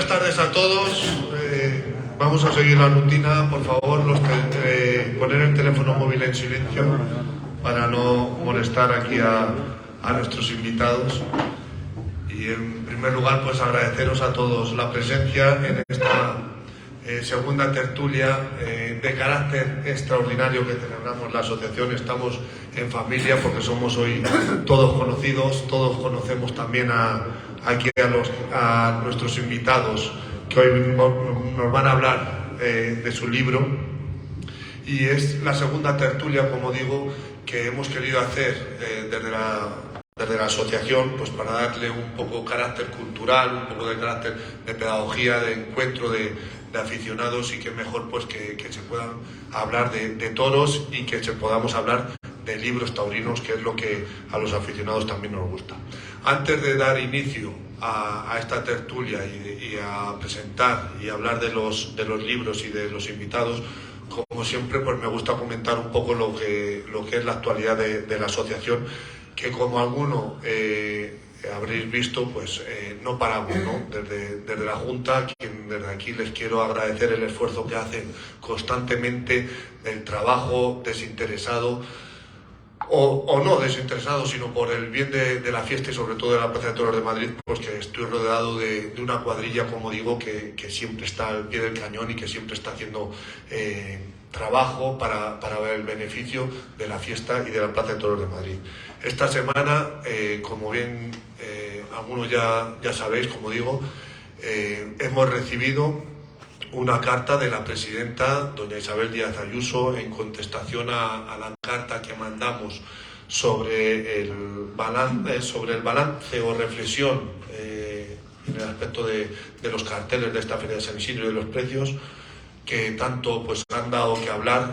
Buenas tardes a todos. Vamos a seguir la rutina. Por favor, poner el teléfono móvil en silencio para no molestar aquí a nuestros invitados. Y en primer lugar, pues agradeceros a todos la presencia en esta segunda tertulia de carácter extraordinario que celebramos la asociación. Estamos en familia porque somos hoy todos conocidos, todos conocemos también aquí a nuestros invitados que hoy nos van a hablar de su libro, y es la segunda tertulia, como digo, que hemos querido hacer desde la asociación, pues para darle un poco carácter cultural, un poco de carácter de pedagogía, de encuentro de aficionados, y que mejor pues que se puedan hablar de toros y que podamos hablar de libros taurinos, que es lo que a los aficionados también nos gusta. Antes de dar inicio a esta tertulia y a presentar y hablar de los libros y de los invitados, como siempre, pues me gusta comentar un poco lo que es la actualidad de la asociación, que como alguno habréis visto, pues no paramos, ¿no? Desde la Junta, desde aquí les quiero agradecer el esfuerzo que hacen constantemente, el trabajo desinteresado, o no desinteresado, sino por el bien de la fiesta y sobre todo de la Plaza de Toros de Madrid, pues que estoy rodeado de una cuadrilla, como digo, que siempre está al pie del cañón y que siempre está haciendo trabajo para ver el beneficio de la fiesta y de la Plaza de Toros de Madrid. Esta semana, como bien algunos ya sabéis, como digo, hemos recibido una carta de la presidenta, doña Isabel Díaz Ayuso, en contestación a la carta que mandamos sobre el balance o reflexión en el aspecto de los carteles de esta Feria de San Isidro y de los precios, que tanto pues han dado que hablar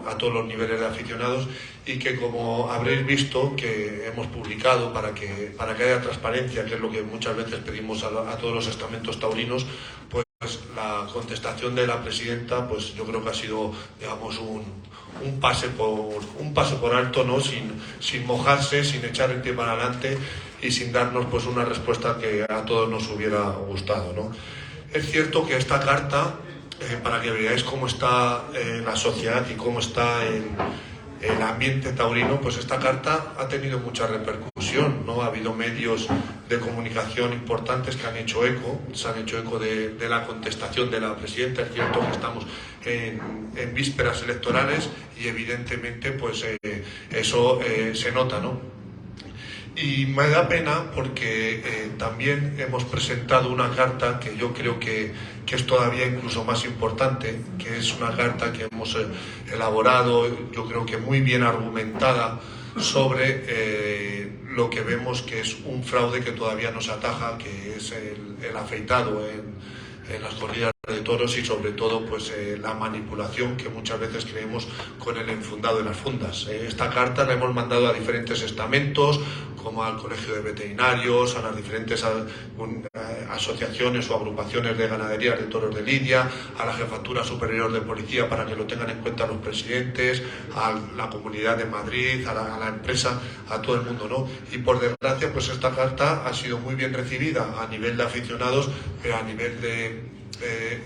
a todos los niveles de aficionados, y que, como habréis visto, que hemos publicado para que haya transparencia, que es lo que muchas veces pedimos a todos los estamentos taurinos, pues la contestación de la presidenta, pues yo creo que ha sido, digamos, un pase por alto, ¿no? Sin mojarse, sin echar el pie para adelante y sin darnos pues una respuesta que a todos nos hubiera gustado, ¿no? Es cierto que esta carta, para que veáis cómo está la sociedad y cómo está el ambiente taurino, pues esta carta ha tenido mucha repercusión, ¿no? Ha habido medios de comunicación importantes que se han hecho eco de la contestación de la presidenta. Es cierto que estamos en vísperas electorales y evidentemente pues eso se nota, ¿no? Y me da pena porque también hemos presentado una carta que yo creo que es todavía incluso más importante, que es una carta que hemos elaborado, yo creo que muy bien argumentada, sobre lo que vemos que es un fraude que todavía no se ataja, que es el afeitado en las corridas de toros, y sobre todo pues la manipulación que muchas veces creemos con el enfundado de las fundas. Esta carta la hemos mandado a diferentes estamentos, como al Colegio de Veterinarios, a las diferentes asociaciones o agrupaciones de ganaderías de toros de lidia, a la Jefatura Superior de Policía para que lo tengan en cuenta los presidentes, a la Comunidad de Madrid, a la empresa, a todo el mundo, ¿no? Y por desgracia, pues esta carta ha sido muy bien recibida a nivel de aficionados, pero a nivel de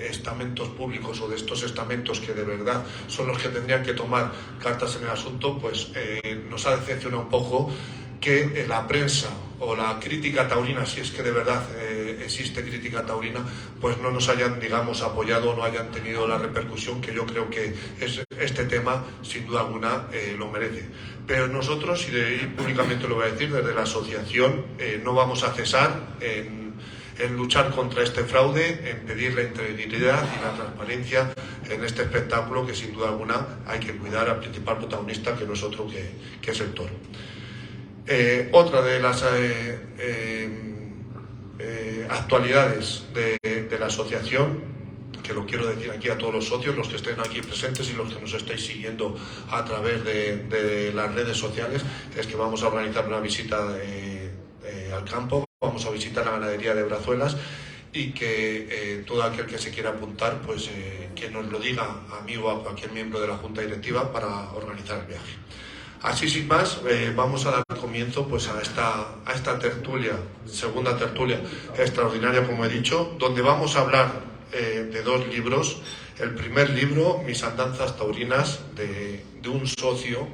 estamentos públicos o de estos estamentos que de verdad son los que tendrían que tomar cartas en el asunto, pues nos ha decepcionado un poco que la prensa o la crítica taurina, si es que de verdad existe crítica taurina, pues no nos hayan, digamos, apoyado o no hayan tenido la repercusión que yo creo que este tema, sin duda alguna, lo merece. Pero nosotros, y públicamente lo voy a decir, desde la asociación no vamos a cesar en luchar contra este fraude, en pedir la integridad y la transparencia en este espectáculo que sin duda alguna hay que cuidar al principal protagonista, que no es otro que es el toro. Otra de las actualidades de la asociación, que lo quiero decir aquí a todos los socios, los que estén aquí presentes y los que nos estáis siguiendo a través de las redes sociales, es que vamos a organizar una visita al campo. Vamos a visitar la ganadería de Brazuelas, y que todo aquel que se quiera apuntar, pues que nos lo diga a mí o a cualquier miembro de la Junta Directiva para organizar el viaje. Así sin más, vamos a dar comienzo pues a esta tertulia, segunda tertulia extraordinaria, como he dicho, donde vamos a hablar de dos libros. El primer libro, Mis andanzas taurinas, de un socio,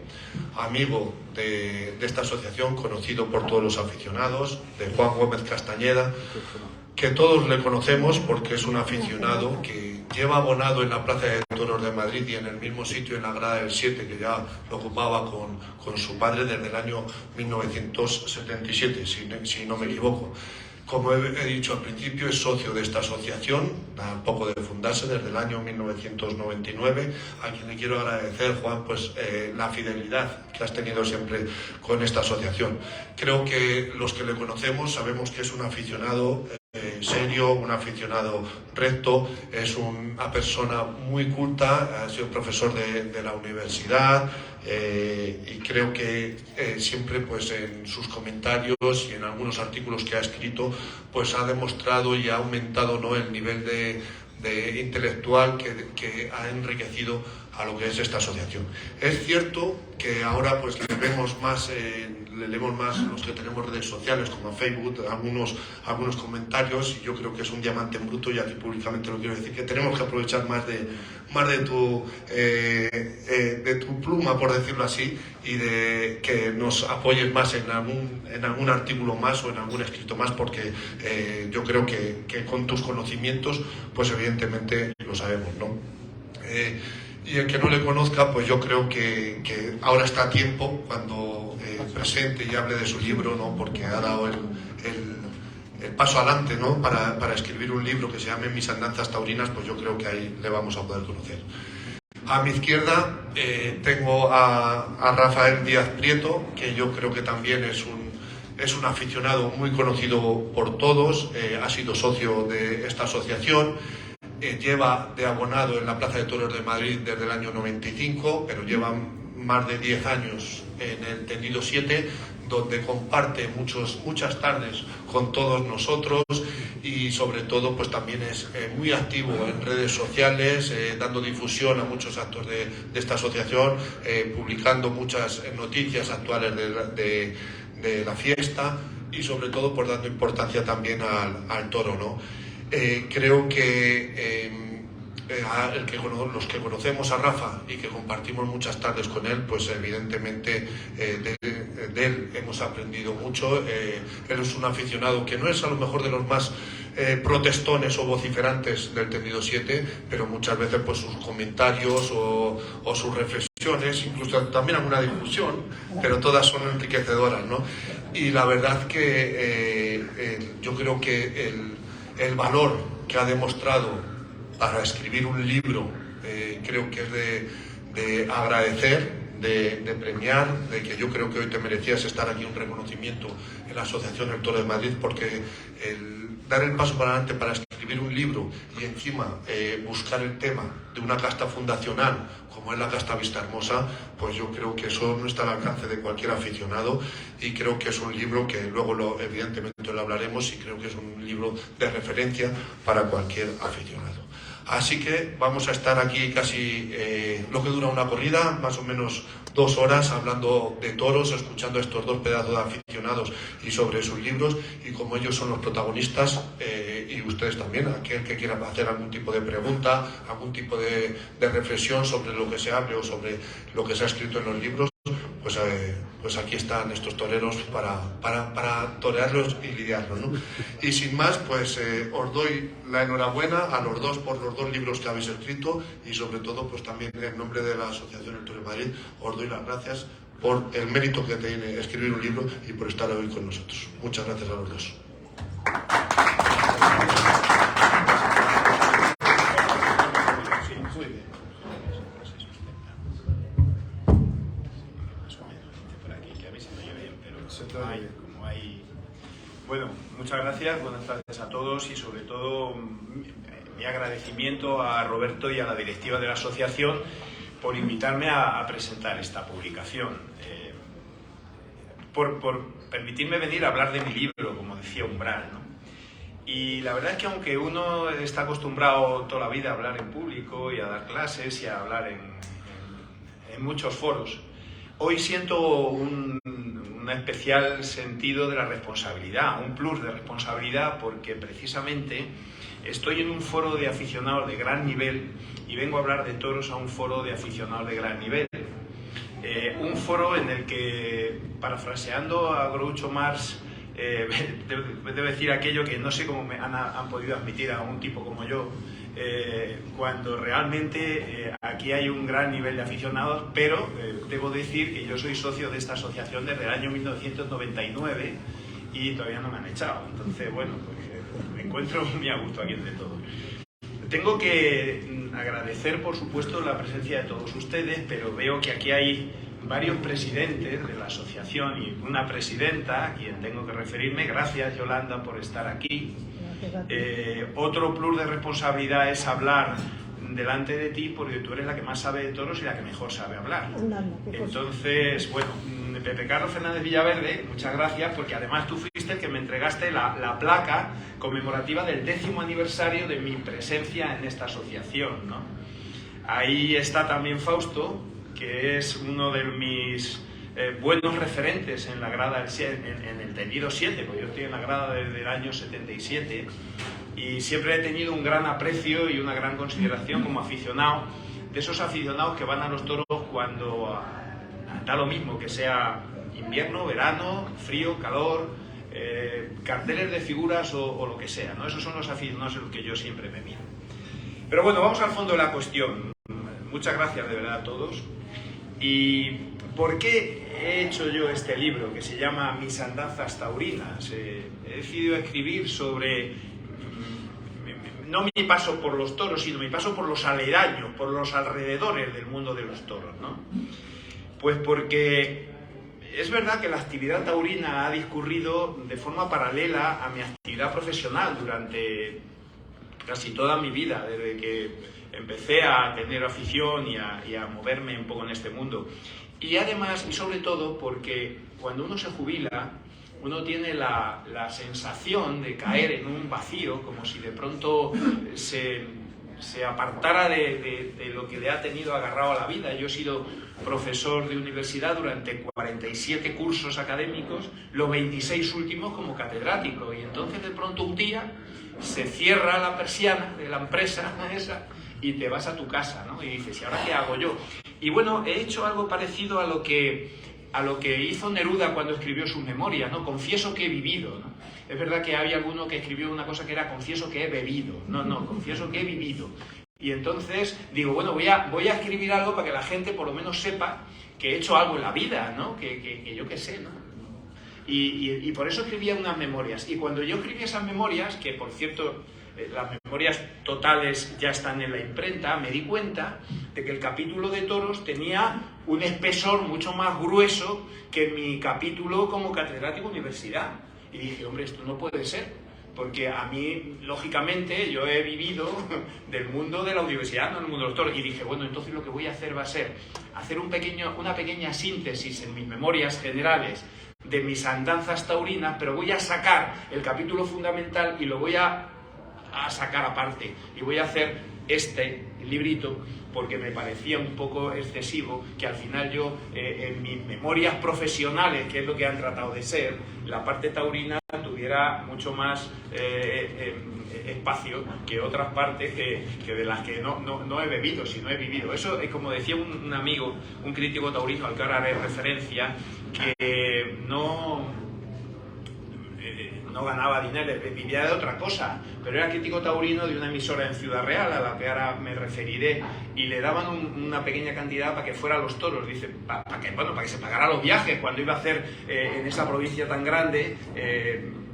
amigo de esta asociación, conocido por todos los aficionados, de Juan Gómez Castañeda, que todos le conocemos porque es un aficionado que lleva abonado en la Plaza de Toros de Madrid y en el mismo sitio, en la grada del 7, que ya lo ocupaba con su padre desde el año 1977, si no me equivoco. Como he dicho al principio, es socio de esta asociación, a poco de fundarse, desde el año 1999, a quien le quiero agradecer, Juan, pues la fidelidad que has tenido siempre con esta asociación. Creo que los que le conocemos sabemos que es un aficionado serio, un aficionado recto, es una persona muy culta, ha sido profesor de la universidad, y creo que siempre pues en sus comentarios y en algunos artículos que ha escrito pues ha demostrado y ha aumentado, ¿no?, el nivel de intelectual que ha enriquecido a lo que es esta asociación. Es cierto que ahora pues le leemos más los que tenemos redes sociales como Facebook, algunos comentarios, y yo creo que es un diamante en bruto, y aquí públicamente lo quiero decir, que tenemos que aprovechar más de tu pluma, por decirlo así, y de que nos apoyes más en algún artículo más o en algún escrito más, porque yo creo que con tus conocimientos pues evidentemente lo sabemos, ¿no? Y el que no le conozca, pues yo creo que ahora está a tiempo, cuando presente y hable de su libro, ¿no?, porque ha dado el paso adelante, ¿no?, para escribir un libro que se llame Mis andanzas taurinas, pues yo creo que ahí le vamos a poder conocer. A mi izquierda tengo a Rafael Díaz Prieto, que yo creo que también es un aficionado muy conocido por todos, ha sido socio de esta asociación. Lleva de abonado en la Plaza de Toros de Madrid desde el año 95, pero lleva más de 10 años en el tendido 7, donde comparte muchas tardes con todos nosotros, y sobre todo pues también es muy activo en redes sociales, dando difusión a muchos actos de esta asociación, publicando muchas noticias actuales de la fiesta, y sobre todo pues dando importancia también al toro, ¿no? Creo que los que conocemos a Rafa y que compartimos muchas tardes con él, pues evidentemente de él hemos aprendido mucho. Él es un aficionado que no es a lo mejor de los más protestones o vociferantes del tendido 7, pero muchas veces pues sus comentarios o sus reflexiones, incluso también alguna discusión, pero todas son enriquecedoras, ¿no? Y la verdad que yo creo que el valor que ha demostrado para escribir un libro, creo que es de agradecer, de premiar, de que yo creo que hoy te merecías estar aquí, un reconocimiento en la Asociación del Toro de Madrid, porque dar el paso para adelante para escribir un libro y encima buscar el tema de una casta fundacional como es la casta Vista Hermosa, pues yo creo que eso no está al alcance de cualquier aficionado, y creo que es un libro que luego evidentemente lo hablaremos, y creo que es un libro de referencia para cualquier aficionado. Así que vamos a estar aquí casi lo que dura una corrida, más o menos 2 horas, hablando de toros, escuchando a estos dos pedazos de aficionados y sobre sus libros, y como ellos son los protagonistas, y ustedes también, aquel que quiera hacer algún tipo de pregunta, algún tipo de reflexión sobre lo que se hable o sobre lo que se ha escrito en los libros, pues aquí están estos toreros para torearlos y lidiarlos, ¿no? Y sin más, pues os doy la enhorabuena a los dos por los 2 libros que habéis escrito, y sobre todo pues también en nombre de la Asociación del Toro de Madrid os doy las gracias por el mérito que tiene escribir un libro y por estar hoy con nosotros. Muchas gracias a los dos. Bueno, muchas gracias, buenas tardes a todos, y sobre todo mi agradecimiento a Roberto y a la directiva de la asociación por invitarme a presentar esta publicación, por permitirme venir a hablar de mi libro, como decía Umbral, ¿no? Y la verdad es que aunque uno está acostumbrado toda la vida a hablar en público y a dar clases y a hablar en muchos foros, Hoy siento un especial sentido de la responsabilidad, un plus de responsabilidad, porque precisamente estoy en un foro de aficionados de gran nivel y vengo a hablar de toros a un foro de aficionados de gran nivel. Un foro en el que, parafraseando a Groucho Marx, debo decir aquello que no sé cómo han podido admitir a un tipo como yo, cuando realmente aquí hay un gran nivel de aficionados, pero debo decir que yo soy socio de esta asociación desde el año 1999 y todavía no me han echado. Entonces, bueno, pues, me encuentro muy a gusto aquí entre todos. Tengo que agradecer, por supuesto, la presencia de todos ustedes, pero veo que aquí hay varios presidentes de la asociación y una presidenta a quien tengo que referirme. Gracias, Yolanda, por estar aquí. Otro plus de responsabilidad es hablar delante de ti, porque tú eres la que más sabe de toros y la que mejor sabe hablar. Entonces, bueno, Pepe Carlos Fernández Villaverde, muchas gracias, porque además tú fuiste el que me entregaste la placa conmemorativa del 10º aniversario de mi presencia en esta asociación, ¿no? Ahí está también Fausto, que es uno de mis buenos referentes en la grada, en el tendido 7, porque yo estoy en la grada desde el año 77 y siempre he tenido un gran aprecio y una gran consideración como aficionado, de esos aficionados que van a los toros cuando da lo mismo, que sea invierno, verano, frío, calor, carteles de figuras o lo que sea, ¿no? Esos son los aficionados en los que yo siempre me miro. Pero bueno, vamos al fondo de la cuestión. Muchas gracias de verdad a todos. ¿Y por qué he hecho yo este libro que se llama Mis andanzas taurinas? He decidido escribir sobre, no mi paso por los toros, sino mi paso por los aledaños, por los alrededores del mundo de los toros, ¿no? Pues porque es verdad que la actividad taurina ha discurrido de forma paralela a mi actividad profesional durante casi toda mi vida, desde que empecé a tener afición y a moverme un poco en este mundo. Y además, y sobre todo, porque cuando uno se jubila, uno tiene la sensación de caer en un vacío, como si de pronto se apartara de lo que le ha tenido agarrado a la vida. Yo he sido profesor de universidad durante 47 cursos académicos, los 26 últimos como catedrático, y entonces de pronto un día se cierra la persiana de la empresa esa y te vas a tu casa, ¿no? Y dices, ¿y ahora qué hago yo? Y bueno, he hecho algo parecido a lo que hizo Neruda cuando escribió sus memorias, ¿no? Confieso que he vivido, ¿no? Es verdad que había alguno que escribió una cosa que era confieso que he bebido. No, confieso que he vivido. Y entonces digo, bueno, voy a escribir algo para que la gente por lo menos sepa que he hecho algo en la vida, ¿no? Que yo qué sé, ¿no? Y por eso escribía unas memorias. Y cuando yo escribí esas memorias, que por cierto, las memorias totales ya están en la imprenta, me di cuenta de que el capítulo de toros tenía un espesor mucho más grueso que mi capítulo como catedrático de universidad. Y dije, hombre, esto no puede ser, porque a mí, lógicamente, yo he vivido del mundo de la universidad, no del mundo de los toros. Y dije, bueno, entonces lo que voy a hacer va a ser hacer una pequeña síntesis en mis memorias generales de mis andanzas taurinas, pero voy a sacar el capítulo fundamental y lo voy a sacar aparte. Y voy a hacer este librito porque me parecía un poco excesivo que al final yo, en mis memorias profesionales, que es lo que han tratado de ser, la parte taurina tuviera mucho más espacio que otras partes que de las que no he bebido, sino he vivido. Eso es como decía un amigo, un crítico taurino al que ahora haré referencia, que no ganaba dinero, vivía de otra cosa, pero era crítico taurino de una emisora en Ciudad Real, a la que ahora me referiré, y le daban una pequeña cantidad para que fuera a los toros, dice, para que se pagara los viajes, cuando iba a hacer en esa provincia tan grande,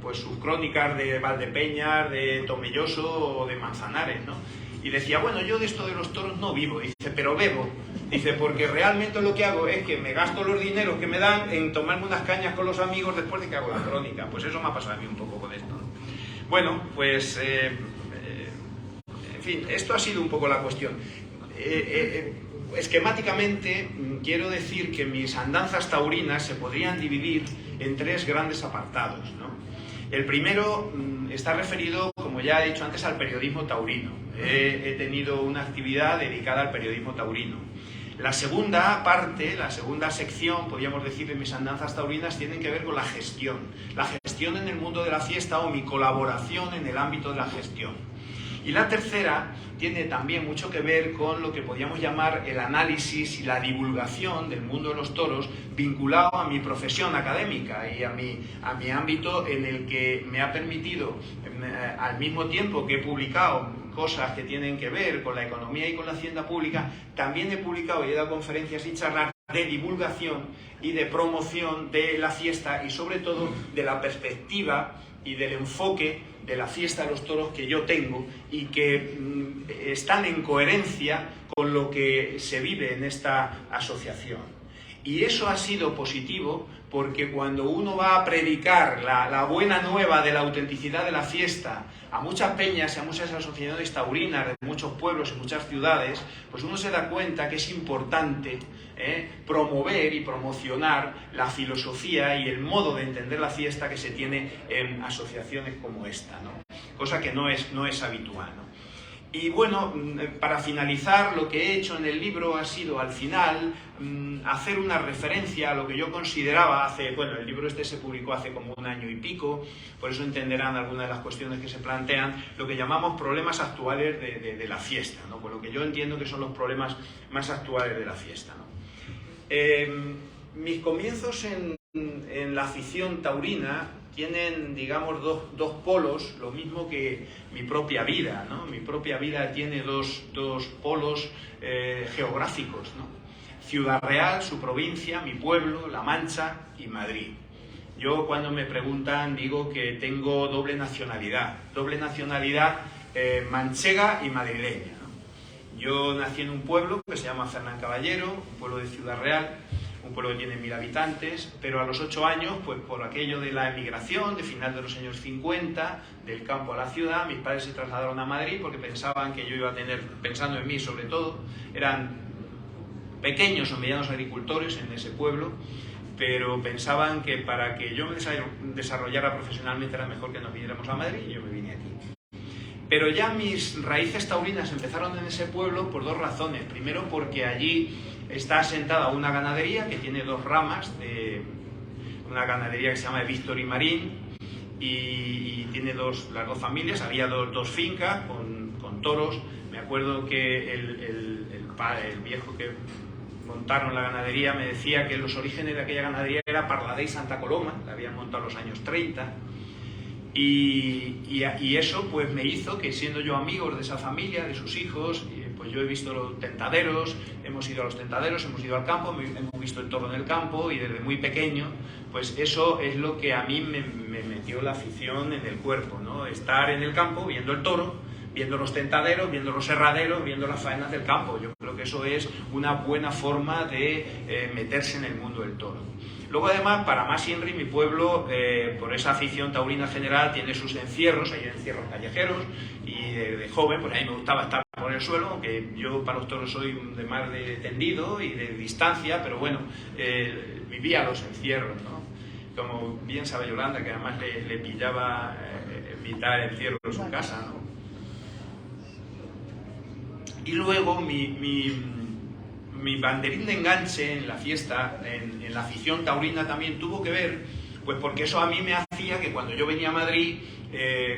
pues sus crónicas de Valdepeñas, de Tomelloso o de Manzanares, ¿no? Y decía, bueno, yo de esto de los toros no vivo, dice, pero bebo. Dice, porque realmente lo que hago es que me gasto los dineros que me dan en tomarme unas cañas con los amigos después de que hago la crónica. Pues eso me ha pasado a mí un poco con esto, ¿no? Bueno, pues, en fin, esto ha sido un poco la cuestión. Esquemáticamente, quiero decir que mis andanzas taurinas se podrían dividir en tres grandes apartados, ¿no? El primero está referido, como ya he dicho antes, al periodismo taurino. He tenido una actividad dedicada al periodismo taurino. La segunda parte, la segunda sección, podríamos decir, de mis andanzas taurinas, tienen que ver con la gestión en el mundo de la fiesta o mi colaboración en el ámbito de la gestión. Y la tercera tiene también mucho que ver con lo que podríamos llamar el análisis y la divulgación del mundo de los toros vinculado a mi profesión académica y a mi ámbito, en el que me ha permitido, al mismo tiempo que he publicado cosas que tienen que ver con la economía y con la hacienda pública, también he publicado y he dado conferencias y charlas de divulgación y de promoción de la fiesta y sobre todo de la perspectiva y del enfoque de la fiesta de los toros que yo tengo y que están en coherencia con lo que se vive en esta asociación. Y eso ha sido positivo porque cuando uno va a predicar la buena nueva de la autenticidad de la fiesta a muchas peñas y a muchas asociaciones taurinas de muchos pueblos y muchas ciudades, pues uno se da cuenta que es importante promover y promocionar la filosofía y el modo de entender la fiesta que se tiene en asociaciones como esta, ¿no? Cosa que no es habitual, ¿no? Y bueno, para finalizar, lo que he hecho en el libro ha sido, al final, hacer una referencia a lo que yo consideraba el libro este se publicó hace como 1 año y pico, por eso entenderán algunas de las cuestiones que se plantean, lo que llamamos problemas actuales de la fiesta, ¿no? Por lo que yo entiendo que son los problemas más actuales de la fiesta, ¿no? Mis comienzos en la afición taurina tienen, digamos, dos polos, lo mismo que mi propia vida, ¿no? Mi propia vida tiene dos polos geográficos, ¿no? Ciudad Real, su provincia, mi pueblo, La Mancha y Madrid. Yo, cuando me preguntan, digo que tengo doble nacionalidad manchega y madrileña, ¿no? Yo nací en un pueblo que se llama Fernán Caballero, un pueblo de Ciudad Real, un pueblo que tiene 1000 habitantes, pero a los 8 años, pues por aquello de la emigración, de final de los años 50, del campo a la ciudad, mis padres se trasladaron a Madrid porque pensaban que yo iba a tener, pensando en mí sobre todo, eran pequeños o medianos agricultores en ese pueblo, pero pensaban que para que yo me desarrollara profesionalmente era mejor que nos viniéramos a Madrid y yo me vine aquí. Pero ya mis raíces taurinas empezaron en ese pueblo por 2 razones. Primero, porque allí está asentada una ganadería que tiene 2 ramas, de una ganadería que se llama Víctor y Marín, y tiene las 2 familias. Había dos fincas con toros. Me acuerdo que el viejo que montaron la ganadería me decía que los orígenes de aquella ganadería era Parladé y Santa Coloma, la habían montado en los años 30. Y eso pues me hizo que, siendo yo amigo de esa familia, de sus hijos, pues yo he visto los tentaderos, hemos ido a los tentaderos, hemos ido al campo, hemos visto el toro en el campo, y desde muy pequeño, pues eso es lo que a mí me metió la afición en el cuerpo, ¿no? Estar en el campo viendo el toro, viendo los tentaderos, viendo los herraderos, viendo las faenas del campo. Yo creo que eso es una buena forma de meterse en el mundo del toro. Luego, además, para más Inri, mi pueblo, por esa afición taurina general, tiene sus encierros, hay encierros callejeros, y de joven, pues a mí me gustaba estar por el suelo, aunque yo para los toros soy de más de tendido y de distancia, pero bueno, vivía los encierros, ¿no? Como bien sabe Yolanda, que además le pillaba mitad del encierro en su casa, ¿no? Y luego mi banderín de enganche en la fiesta, en la afición taurina también tuvo que ver, pues porque eso a mí me hacía que cuando yo venía a Madrid,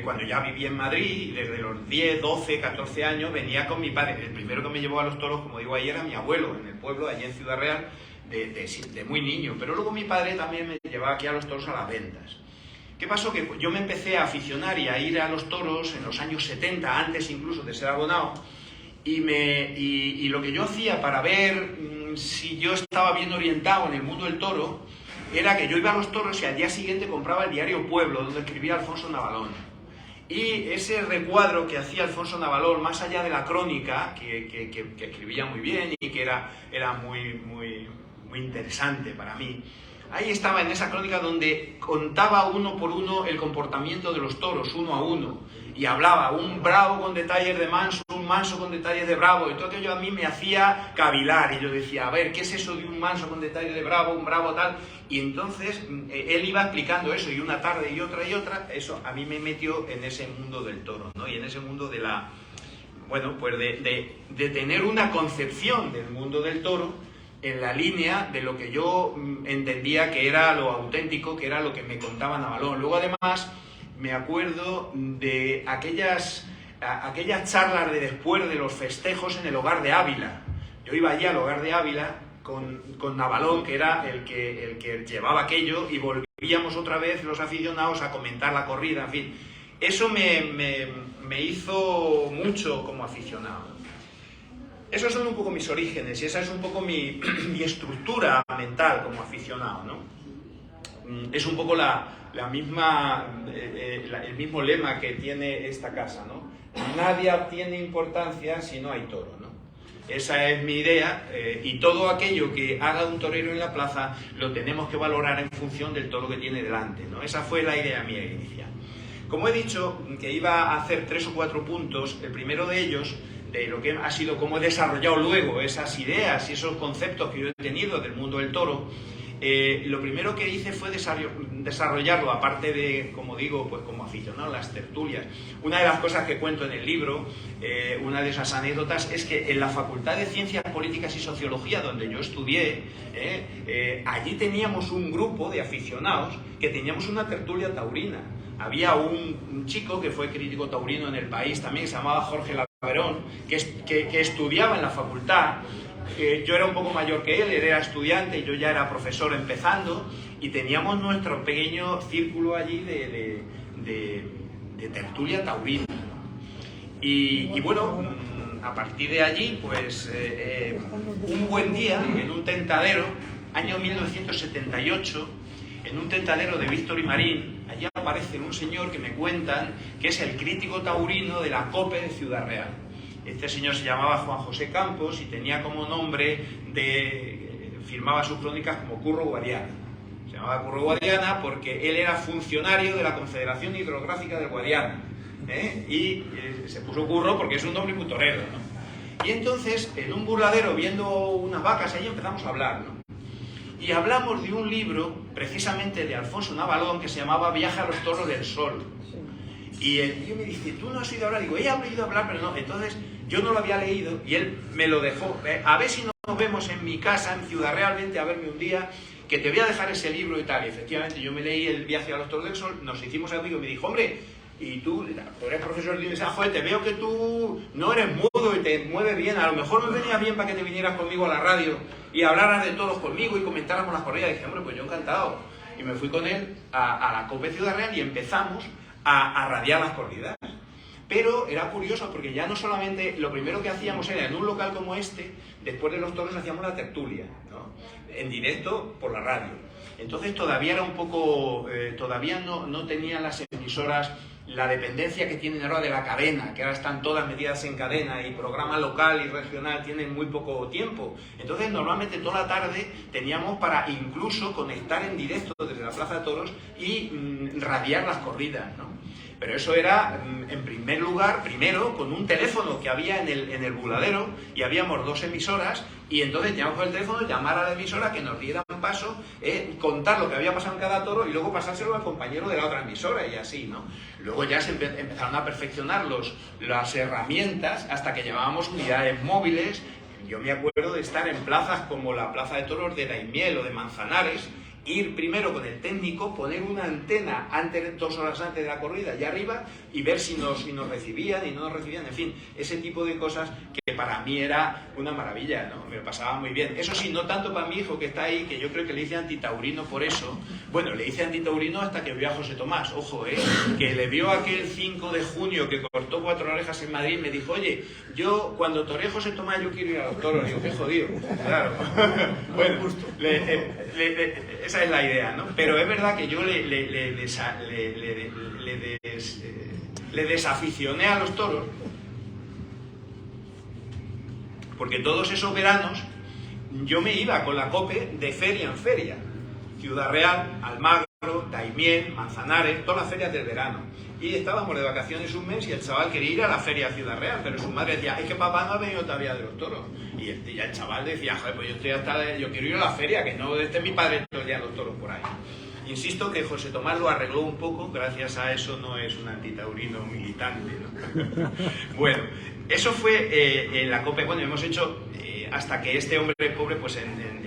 cuando ya vivía en Madrid, desde los 10, 12, 14 años, venía con mi padre. El primero que me llevó a los toros, como digo ahí, era mi abuelo, en el pueblo, allí en Ciudad Real, de muy niño. Pero luego mi padre también me llevaba aquí a los toros a las ventas. ¿Qué pasó? Que yo me empecé a aficionar y a ir a los toros en los años 70, antes incluso de ser abonado. Y lo que yo hacía para ver si yo estaba bien orientado en el mundo del toro era que yo iba a los toros y al día siguiente compraba el diario Pueblo, donde escribía Alfonso Navalón. Y ese recuadro que hacía Alfonso Navalón, más allá de la crónica, que escribía muy bien y que era muy interesante para mí, ahí estaba en esa crónica donde contaba uno por uno el comportamiento de los toros, uno a uno, y hablaba un bravo con detalles de manso, un manso con detalles de bravo, y todo aquello a mí me hacía cavilar, y yo decía, a ver, ¿qué es eso de un manso con detalles de bravo, un bravo tal? Y entonces él iba explicando eso, y una tarde y otra, eso a mí me metió en ese mundo del toro, ¿no? Y en ese mundo de bueno, pues de tener una concepción del mundo del toro en la línea de lo que yo entendía que era lo auténtico, que era lo que me contaba Navalón. Luego, además, me acuerdo de aquellas charlas de después de los festejos en el Hogar de Ávila. Yo iba allí al Hogar de Ávila con Navalón, que era el que llevaba aquello, y volvíamos otra vez los aficionados a comentar la corrida, en fin. Eso me hizo mucho como aficionado. Esos son un poco mis orígenes y esa es un poco mi estructura mental como aficionado, ¿no? Es un poco el mismo lema que tiene esta casa, ¿no? Nadie obtiene importancia si no hay toro, ¿no? Esa es mi idea, y todo aquello que haga un torero en la plaza lo tenemos que valorar en función del toro que tiene delante, ¿no? Esa fue la idea mía inicial. Como he dicho, que iba a hacer 3 o 4 puntos, el primero de ellos, de lo que ha sido cómo he desarrollado luego esas ideas y esos conceptos que yo he tenido del mundo del toro, lo primero que hice fue desarrollarlo, aparte de, como digo, pues como aficionado a las tertulias. Una de las cosas que cuento en el libro, una de esas anécdotas, es que en la Facultad de Ciencias Políticas y Sociología, donde yo estudié, allí teníamos un grupo de aficionados que teníamos una tertulia taurina. Había un chico que fue crítico taurino en El País también, que se llamaba Jorge Laverón, que estudiaba en la facultad. Yo era un poco mayor que él era estudiante y yo ya era profesor empezando, y teníamos nuestro pequeño círculo allí de tertulia taurina. Y bueno, a partir de allí, pues un buen día, en un tentadero, año 1978, en un tentadero de Víctor y Marín, allí aparece un señor que me cuentan que es el crítico taurino de la COPE de Ciudad Real. Este señor se llamaba Juan José Campos y tenía como nombre firmaba sus crónicas como Curro Guadiana. Se llamaba Curro Guadiana porque él era funcionario de la Confederación Hidrográfica del Guadiana. Y se puso Curro porque es un nombre muy torero, ¿no? Y entonces, en un burladero, viendo unas vacas, ahí empezamos a hablar, ¿no? Y hablamos de un libro, precisamente de Alfonso Navalón, que se llamaba Viaje a los Toros del Sol. Y el tío me dice, ¿tú no has oído hablar? Digo, he oído hablar, pero no. Entonces, yo no lo había leído y él me lo dejó. A ver si nos vemos en mi casa, en Ciudad Real, vente a verme un día, que te voy a dejar ese libro y tal. Y efectivamente, yo me leí el Viaje a los Toros del Sol, nos hicimos amigos y me dijo, hombre, y tú eres profesor de universidad, joder, te veo que tú no eres mudo y te mueves bien, a lo mejor me venía bien para que te vinieras conmigo a la radio y hablaras de toros conmigo y comentáramos las corridas. Y dije, hombre, pues yo encantado. Y me fui con él a la COPE Ciudad Real y empezamos a radiar las corridas. Pero era curioso porque ya no solamente, lo primero que hacíamos era en un local como este, después de los toros hacíamos la tertulia, ¿no? En directo por la radio. Entonces todavía era un poco, todavía no tenían las emisoras la dependencia que tienen ahora de la cadena, que ahora están todas metidas en cadena, y programa local y regional tienen muy poco tiempo. Entonces normalmente toda la tarde teníamos para incluso conectar en directo desde la Plaza de Toros y radiar las corridas, ¿no? Pero eso era, en primer lugar, primero, con un teléfono que había en el burladero, y habíamos 2 emisoras, y entonces teníamos con el teléfono, llamar a la emisora que nos dieran paso, contar lo que había pasado en cada toro y luego pasárselo al compañero de la otra emisora, y así, ¿no? Luego ya se empezaron a perfeccionar las herramientas hasta que llevábamos unidades móviles. Yo me acuerdo de estar en plazas como la Plaza de Toros de Daimiel o de Manzanares, ir primero con el técnico, poner una antena 2 horas antes de la corrida allá arriba y ver si nos recibían y no nos recibían, en fin, ese tipo de cosas que para mí era una maravilla, ¿no? Me lo pasaba muy bien. Eso sí, no tanto para mi hijo que está ahí, que yo creo que le hice antitaurino por eso. Bueno, le hice antitaurino hasta que vio a José Tomás, ojo, que le vio aquel 5 de junio que cortó 4 orejas en Madrid y me dijo, oye, yo cuando toreé José Tomás yo quiero ir a los toros. Digo, qué jodido, claro. Bueno, esa es la idea, ¿no? Pero es verdad que yo le desaficioné a los toros, porque todos esos veranos yo me iba con la COPE de feria en feria. Ciudad Real, Almagro, Daimiel, Manzanares, todas las ferias del verano. Y estábamos de vacaciones un mes y el chaval quería ir a la feria a Ciudad Real, pero su madre decía, es que papá no ha venido todavía de los toros. Y el chaval decía, joder, pues yo quiero ir a la feria, que no esté mi padre todo el día los toros por ahí. Insisto que José Tomás lo arregló un poco, gracias a eso no es un antitaurino militante, ¿no? Bueno, Eso fue en la COPE. Bueno, hemos hecho hasta que este hombre pobre, pues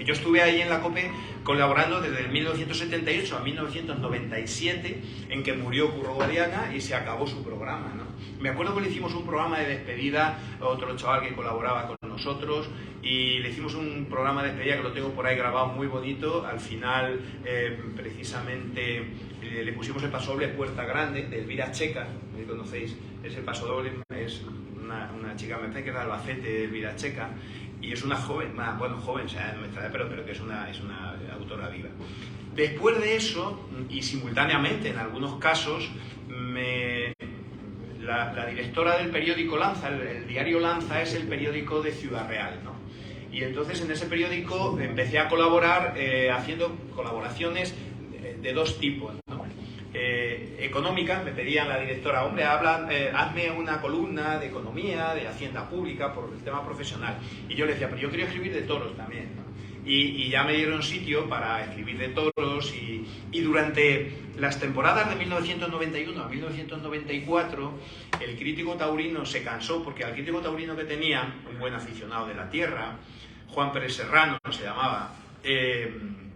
yo estuve ahí en la COPE colaborando desde el 1978 a 1997, en que murió Curro Guadiana y se acabó su programa, ¿no? Me acuerdo que le hicimos un programa de despedida a otro chaval que colaboraba con nosotros, y le hicimos un programa de despedida que lo tengo por ahí grabado muy bonito. Al final, precisamente, le pusimos el pasodoble Puerta Grande de Elvira Checa, ¿me conocéis? Es el pasodoble, es una chica, me parece que es de Albacete, Elvira Checa, y es una joven, bueno, joven, o sea, nuestra edad, pero que es una autora viva. Después de eso, y simultáneamente en algunos casos, la directora del periódico Lanza, el diario Lanza es el periódico de Ciudad Real, ¿no? Y entonces en ese periódico empecé a colaborar haciendo colaboraciones de dos tipos, ¿no? Económicas. Me pedían la directora, hombre, hazme una columna de economía, de hacienda pública, por el tema profesional. Y yo le decía, pero yo quiero escribir de toros también, ¿no? Y ya me dieron sitio para escribir de toros, y durante las temporadas de 1991 a 1994 el crítico taurino se cansó, porque al crítico taurino que tenía, un buen aficionado de la tierra, Juan Pérez Serrano se llamaba,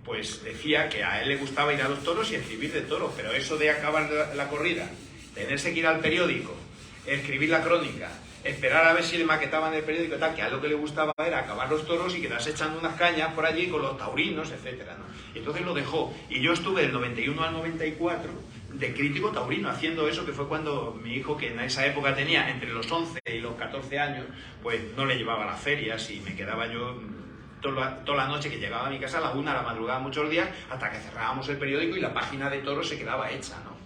pues decía que a él le gustaba ir a los toros y escribir de toros, pero eso de acabar la corrida, tenerse que ir al periódico, escribir la crónica, esperar a ver si le maquetaban el periódico y tal, que a él lo que le gustaba era acabar los toros y quedarse echando unas cañas por allí con los taurinos, etcétera, ¿no? Y entonces lo dejó, y yo estuve del 91 al 94 de crítico taurino haciendo eso, que fue cuando mi hijo, que en esa época tenía entre los 11 y los 14 años, pues no le llevaba a las ferias y me quedaba yo toda la noche, que llegaba a mi casa a la 1 de la madrugada muchos días, hasta que cerrábamos el periódico y la página de toros se quedaba hecha, ¿no?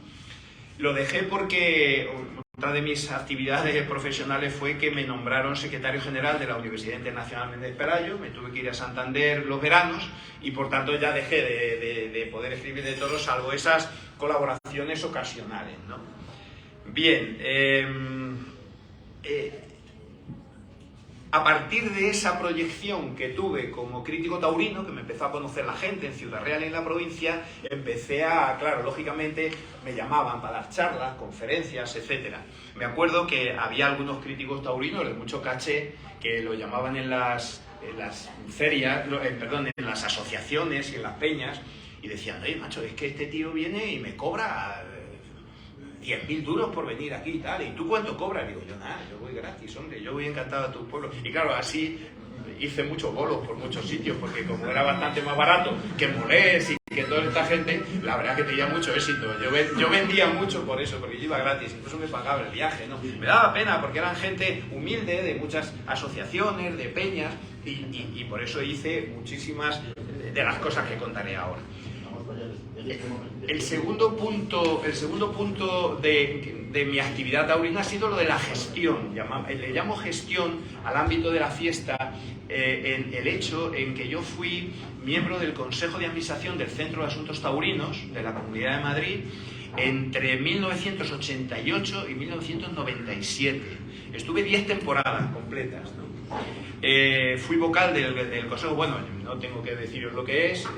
Lo dejé porque otra de mis actividades profesionales fue que me nombraron secretario general de la Universidad Internacional Méndez Pelayo. Me tuve que ir a Santander los veranos y por tanto ya dejé de poder escribir de toros, salvo esas colaboraciones ocasionales, ¿no? Bien, a partir de esa proyección que tuve como crítico taurino, que me empezó a conocer la gente en Ciudad Real y en la provincia, empecé claro, lógicamente me llamaban para dar charlas, conferencias, etc. Me acuerdo que había algunos críticos taurinos de mucho caché que lo llamaban en las ferias, en las asociaciones y en las peñas, y decían, oye, macho, es que este tío viene y me cobra 10.000 duros por venir aquí y tal, ¿y tú cuánto cobras? Digo, yo nada, yo voy gratis, hombre, yo voy encantado a tu pueblo. Y claro, así hice muchos bolos por muchos sitios, porque como era bastante más barato que Molés y que toda esta gente, la verdad que tenía mucho éxito. Yo vendía mucho por eso, porque yo iba gratis, incluso me pagaba el viaje, ¿no? Me daba pena porque eran gente humilde, de muchas asociaciones, de peñas, y por eso hice muchísimas de las cosas que contaré ahora. El segundo punto de mi actividad taurina ha sido lo de la gestión. Le llamo gestión al ámbito de la fiesta, en el hecho en que yo fui miembro del Consejo de Administración del Centro de Asuntos Taurinos de la Comunidad de Madrid entre 1988 y 1997. Estuve 10 temporadas completas, ¿no? Fui vocal del Consejo. Bueno, no tengo que deciros lo que es,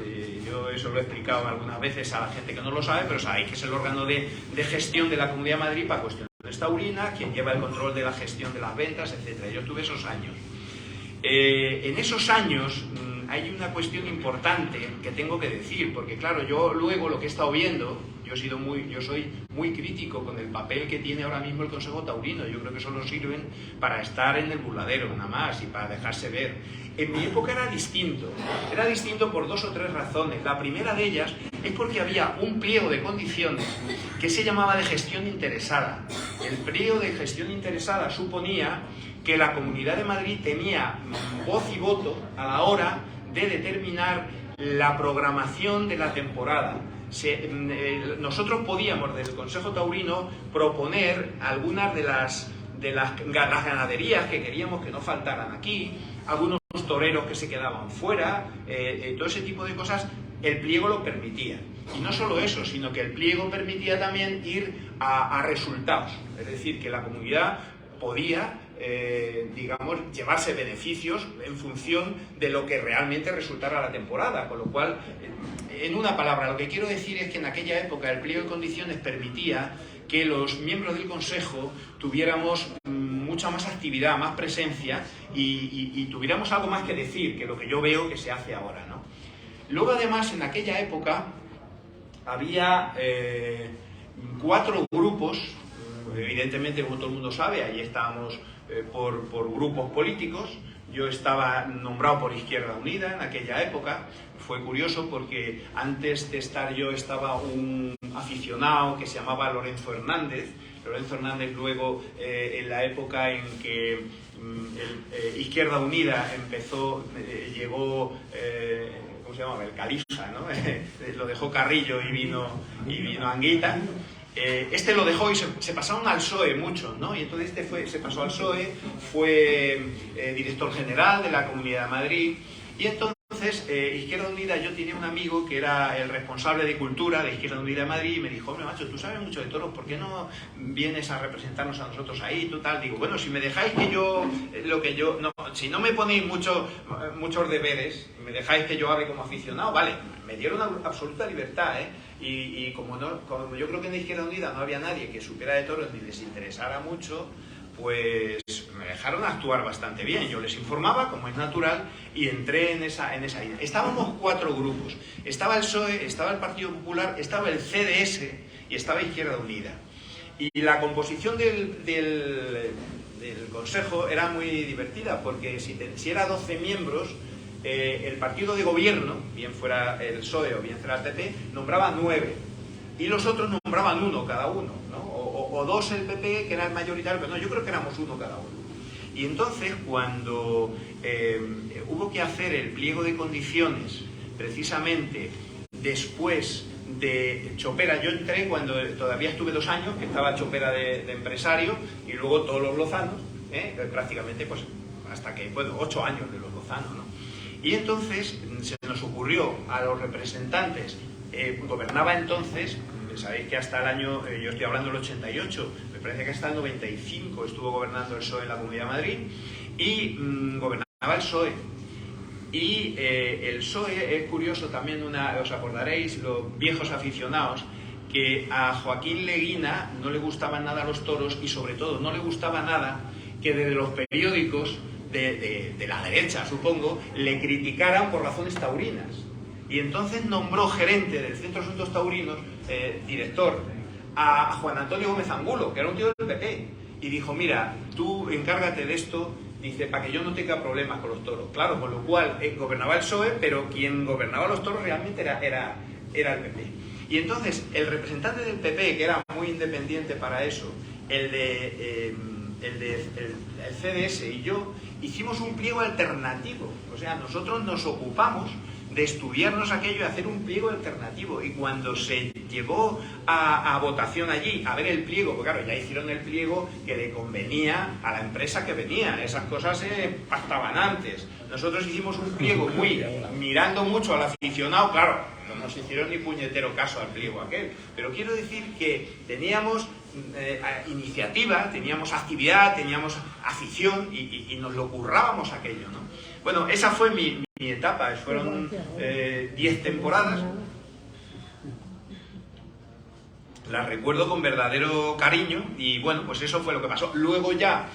yo eso lo he explicado algunas veces a la gente que no lo sabe, pero sabéis que es el órgano de gestión de la Comunidad de Madrid para cuestiones taurinas, quien lleva el control de la gestión de las ventas, etc. Yo tuve esos años. En esos años hay una cuestión importante que tengo que decir, porque claro, yo luego lo que he estado viendo, yo soy muy crítico con el papel que tiene ahora mismo el Consejo Taurino. Yo creo que solo sirven para estar en el burladero, nada más, y para dejarse ver. En mi época era distinto por 2 o 3 razones. La primera de ellas es porque había un pliego de condiciones que se llamaba de gestión interesada. El pliego de gestión interesada suponía que la Comunidad de Madrid tenía voz y voto a la hora de determinar la programación de la temporada. Nosotros podíamos, desde el Consejo Taurino, proponer algunas de las ganaderías que queríamos que no faltaran aquí, algunos toreros que se quedaban fuera, todo ese tipo de cosas. El pliego lo permitía. Y no solo eso, sino que el pliego permitía también ir a resultados. Es decir, que la comunidad podía llevarse beneficios en función de lo que realmente resultara la temporada, con lo cual, en una palabra, lo que quiero decir es que en aquella época el pliego de condiciones permitía que los miembros del Consejo tuviéramos mucha más actividad, más presencia y tuviéramos algo más que decir que lo que yo veo que se hace ahora, ¿no? Luego, además, en aquella época había 4 grupos, evidentemente, como todo el mundo sabe, ahí estábamos por grupos políticos. Yo estaba nombrado por Izquierda Unida en aquella época. Fue curioso porque antes de estar yo estaba un aficionado que se llamaba Lorenzo Hernández. Lorenzo Hernández luego, en la época en que Izquierda Unida empezó, llegó... ¿cómo se llamaba? El Califa, ¿no? Lo dejó Carrillo y vino Anguita. Este lo dejó y se pasaron al PSOE muchos, ¿no? Y entonces se pasó al PSOE, fue director general de la Comunidad de Madrid. Y entonces, Izquierda Unida, yo tenía un amigo que era el responsable de Cultura de Izquierda Unida de Madrid y me dijo: hombre, macho, tú sabes mucho de toros, ¿por qué no vienes a representarnos a nosotros ahí? Tú tal. Digo, bueno, si me dejáis que yo, si no me ponéis muchos deberes, me dejáis que yo hable como aficionado, vale. Me dieron absoluta libertad, ¿eh? Y como yo creo que en Izquierda Unida no había nadie que supiera de toros ni les interesara mucho, pues me dejaron actuar bastante bien. Yo les informaba, como es natural, y entré en esa idea. Estábamos 4 grupos. Estaba el PSOE, estaba el Partido Popular, estaba el CDS y estaba Izquierda Unida. Y la composición del Consejo era muy divertida, porque si era 12 miembros, el partido de gobierno, bien fuera el PSOE o bien fuera el PP, nombraba 9. Y los otros nombraban 1 cada uno, ¿no? O 2 el PP, que era el mayoritario, pero no, yo creo que éramos 1 cada uno. Y entonces, cuando hubo que hacer el pliego de condiciones, precisamente después de Chopera, yo entré cuando todavía estuve 2 años, que estaba Chopera de empresario, y luego todos los lozanos, prácticamente, pues, hasta que, bueno, 8 años de los lozanos, ¿no? Y entonces se nos ocurrió a los representantes, gobernaba entonces, sabéis que hasta el año, yo estoy hablando del 88, me parece que hasta el 95 estuvo gobernando el PSOE en la Comunidad de Madrid, y gobernaba el PSOE. Y el PSOE es curioso también, os acordaréis, los viejos aficionados, que a Joaquín Leguina no le gustaban nada los toros y sobre todo no le gustaba nada que desde los periódicos de la derecha, supongo, le criticaran por razones taurinas. Y entonces nombró gerente del Centro de Asuntos Taurinos, director, a Juan Antonio Gómez Angulo, que era un tío del PP. Y dijo: mira, tú encárgate de esto, dice, para que yo no tenga problemas con los toros. Claro, con lo cual gobernaba el PSOE, pero quien gobernaba los toros realmente era el PP. Y entonces el representante del PP, que era muy independiente para eso, el CDS y yo, hicimos un pliego alternativo. O sea, nosotros nos ocupamos de estudiarnos aquello y hacer un pliego alternativo. Y cuando se llevó a votación allí, a ver el pliego, porque claro, ya hicieron el pliego que le convenía a la empresa que venía. Esas cosas se pactaban antes. Nosotros hicimos un pliego mirando mucho al aficionado, claro, no nos hicieron ni puñetero caso al pliego aquel. Pero quiero decir que teníamos iniciativa, teníamos actividad, teníamos afición y nos lo currábamos aquello, ¿no? Bueno, esa fue mi etapa, fueron 10 temporadas. Las recuerdo con verdadero cariño y bueno, pues eso fue lo que pasó. Luego ya,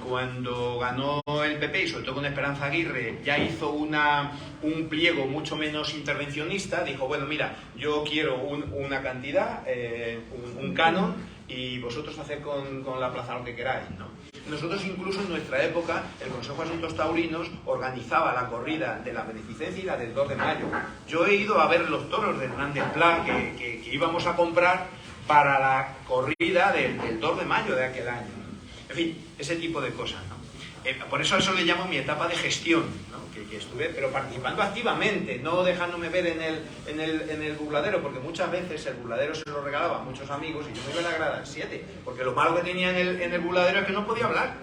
cuando ganó el PP y sobre todo con Esperanza Aguirre, ya hizo un pliego mucho menos intervencionista. Dijo: bueno, mira, yo quiero una cantidad, un canon, y vosotros haced con la plaza lo que queráis, ¿no? Nosotros incluso en nuestra época, el Consejo de Asuntos Taurinos organizaba la corrida de la Beneficencia y la del 2 de mayo. Yo he ido a ver los toros de Hernández Pla que íbamos a comprar para la corrida del 2 de mayo de aquel año, ¿no? En fin, ese tipo de cosas, ¿no? Por eso le llamo mi etapa de gestión, ¿no? Que estuve, pero participando activamente, no dejándome ver en el burladero, porque muchas veces el burladero se lo regalaba a muchos amigos y yo me iba a la grada al 7, porque lo malo que tenía en el burladero es que no podía hablar,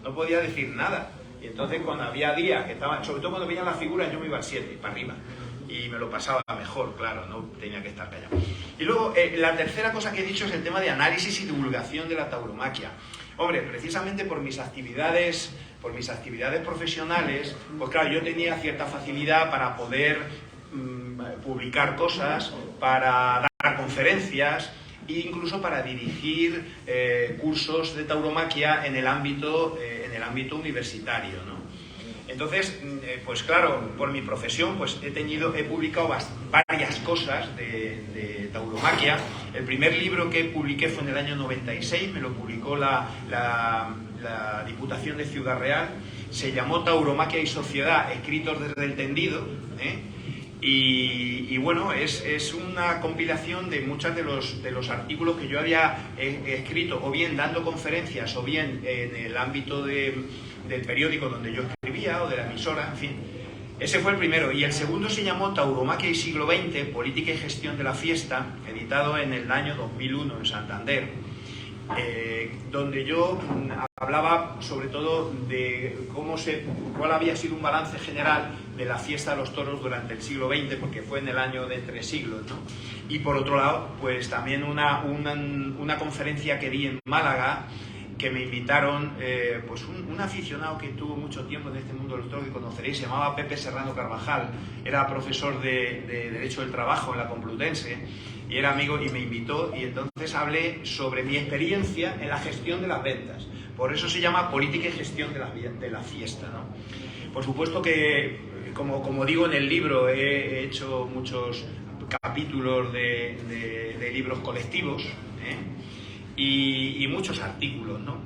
no podía decir nada. Y entonces cuando había días que estaban, sobre todo cuando venían las figuras, yo me iba al 7, para arriba. Y me lo pasaba mejor, claro, no tenía que estar callado. Y luego, la tercera cosa que he dicho es el tema de análisis y divulgación de la tauromaquia. Hombre, precisamente por mis actividades profesionales, pues claro, yo tenía cierta facilidad para poder publicar cosas, para dar conferencias, e incluso para dirigir cursos de tauromaquia en el ámbito universitario, ¿no? Entonces, pues claro, por mi profesión pues he publicado varias cosas de tauromaquia. El primer libro que publiqué fue en el año 96, me lo publicó la Diputación de Ciudad Real. Se llamó Tauromaquia y Sociedad, escritos desde el tendido, y bueno, es una compilación de muchos de los artículos que yo había escrito, o bien dando conferencias, o bien en el ámbito del periódico donde yo escribía, o de la emisora, en fin. Ese fue el primero. Y el segundo se llamó Tauromaquia y siglo XX, política y gestión de la fiesta, editado en el año 2001 en Santander, donde yo hablaba sobre todo de cuál había sido un balance general de la fiesta de los toros durante el siglo XX, porque fue en el año de entre siglos, ¿no? Y por otro lado, pues también una conferencia que di en Málaga, que me invitaron pues un aficionado que tuvo mucho tiempo en este mundo de los toros, que conoceréis, se llamaba Pepe Serrano Carvajal, era profesor de Derecho del Trabajo en la Complutense, y era amigo, y me invitó, y entonces hablé sobre mi experiencia en la gestión de las ventas. Por eso se llama política y gestión de la fiesta, ¿no? Por supuesto que, como digo en el libro, he hecho muchos capítulos de libros colectivos, y muchos artículos, ¿no?